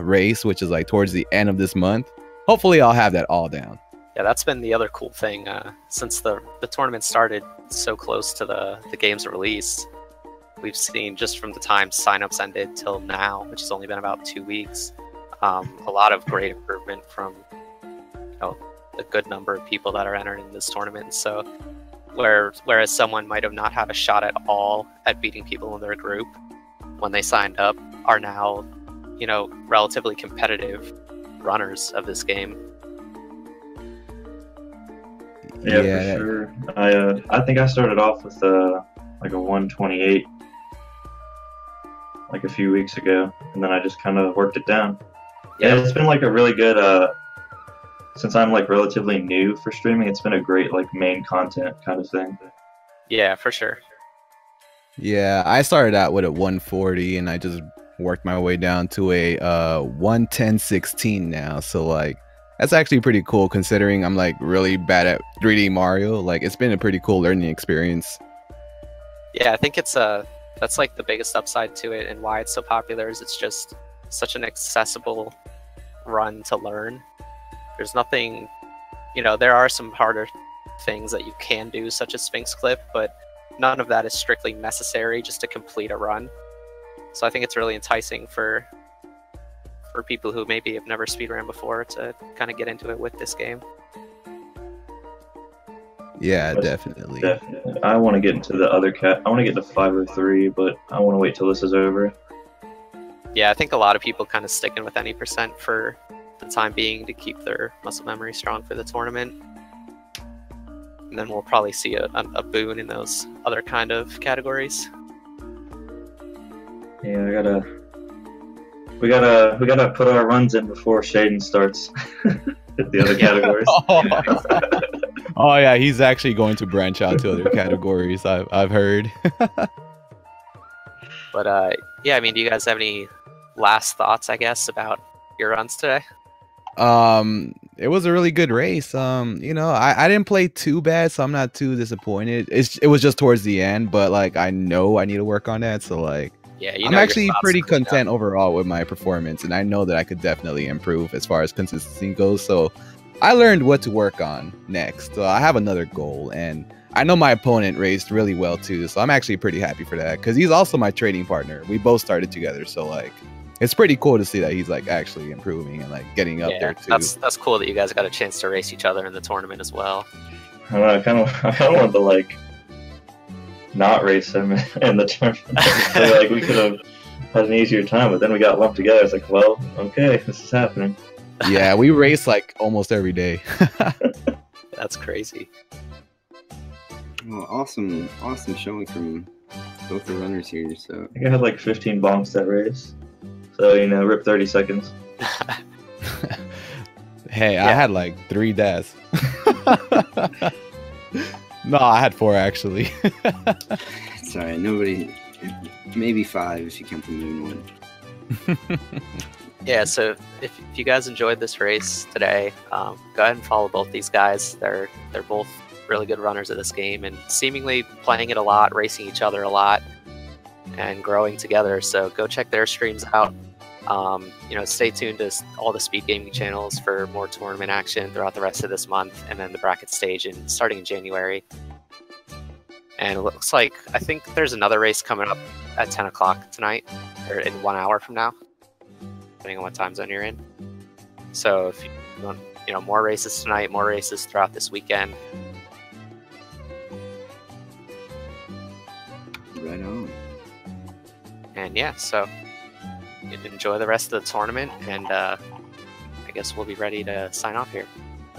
race, which is like towards the end of this month, hopefully I'll have that all down. yeah, that's been the other cool thing since the tournament started so close to the game's release. We've seen just from the time signups ended till now, which has only been about 2 weeks, a lot of great improvement from a good number of people that are entered in this tournament. So whereas someone might have not had a shot at all at beating people in their group when they signed up, are now, relatively competitive runners of this game. Yeah, Yeah. for sure. I think I started off with like a 128 like a few weeks ago, and then I just kind of worked it down. Yeah, it's been like a really good since I'm like relatively new for streaming, it's been a great like main content kind of thing. Yeah, for sure. Yeah, I started out with a 140 and I just worked my way down to a 110-16 now. So like that's actually pretty cool considering I'm like really bad at 3D Mario. Like it's been a pretty cool learning experience. Yeah, I think that's like the biggest upside to it, and why it's so popular is it's just such an accessible run to learn. There's nothing, there are some harder things that you can do, such as Sphinx Clip, but none of that is strictly necessary just to complete a run. So I think it's really enticing for people who maybe have never speedrun before to kind of get into it with this game. Yeah, definitely. Definitely. I want to get into the other I want to get to 503, but I want to wait till this is over. Yeah, I think a lot of people kind of sticking with any percent for the time being to keep their muscle memory strong for the tournament. And then we'll probably see a boon in those other kind of categories. Yeah, we gotta put our runs in before Shaden starts at the other categories. Oh yeah, he's actually going to branch out to other categories. I've heard. But yeah, I mean, do you guys have any last thoughts, I guess, about your runs today? It was a really good race. I didn't play too bad, so I'm not too disappointed. It was just towards the end, but like I know I need to work on that. So like, Yeah, I'm actually pretty content overall with my performance, and I know that I could definitely improve as far as consistency goes. So I learned what to work on next. So I have another goal, and I know my opponent raced really well too. So I'm actually pretty happy for that because he's also my trading partner. We both started together, so like it's pretty cool to see that he's like actually improving and like getting up there too. That's cool that you guys got a chance to race each other in the tournament as well. I don't know, I kind of wanted to like not race him in the tournament. So, like we could have had an easier time, but then we got lumped together. It's like, well, okay, this is happening. Yeah, we race like almost every day. That's crazy. Well, awesome showing from both the runners here. So I think I had like 15 bonks that race. So, you know, rip 30 seconds. Hey, I had like 3 deaths. No, I had 4 actually. sorry, nobody. Maybe 5 if you count the moon one. Yeah, so if you guys enjoyed this race today, go ahead and follow both these guys. They're both really good runners of this game and seemingly playing it a lot, racing each other a lot, and growing together. So go check their streams out. You know, stay tuned to all the speed gaming channels for more tournament action throughout the rest of this month, and then the bracket stage starting in January. And it looks like, I think there's another race coming up at 10 o'clock tonight, or in 1 hour from now, depending on what time zone you're in. So if you want, you know, more races tonight, more races throughout this weekend. Right on. And yeah, so enjoy the rest of the tournament, and I guess we'll be ready to sign off here.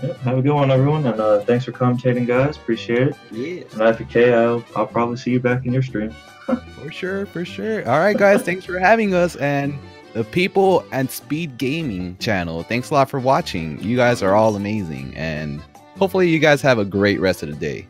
Yeah, have a good one, everyone, and thanks for commentating, guys. Appreciate it. Yeah. And iiPK, I'll probably see you back in your stream. For sure, for sure. All right, guys, thanks for having us, and the People and Speed Gaming channel. Thanks a lot for watching. You guys are all amazing, and hopefully you guys have a great rest of the day.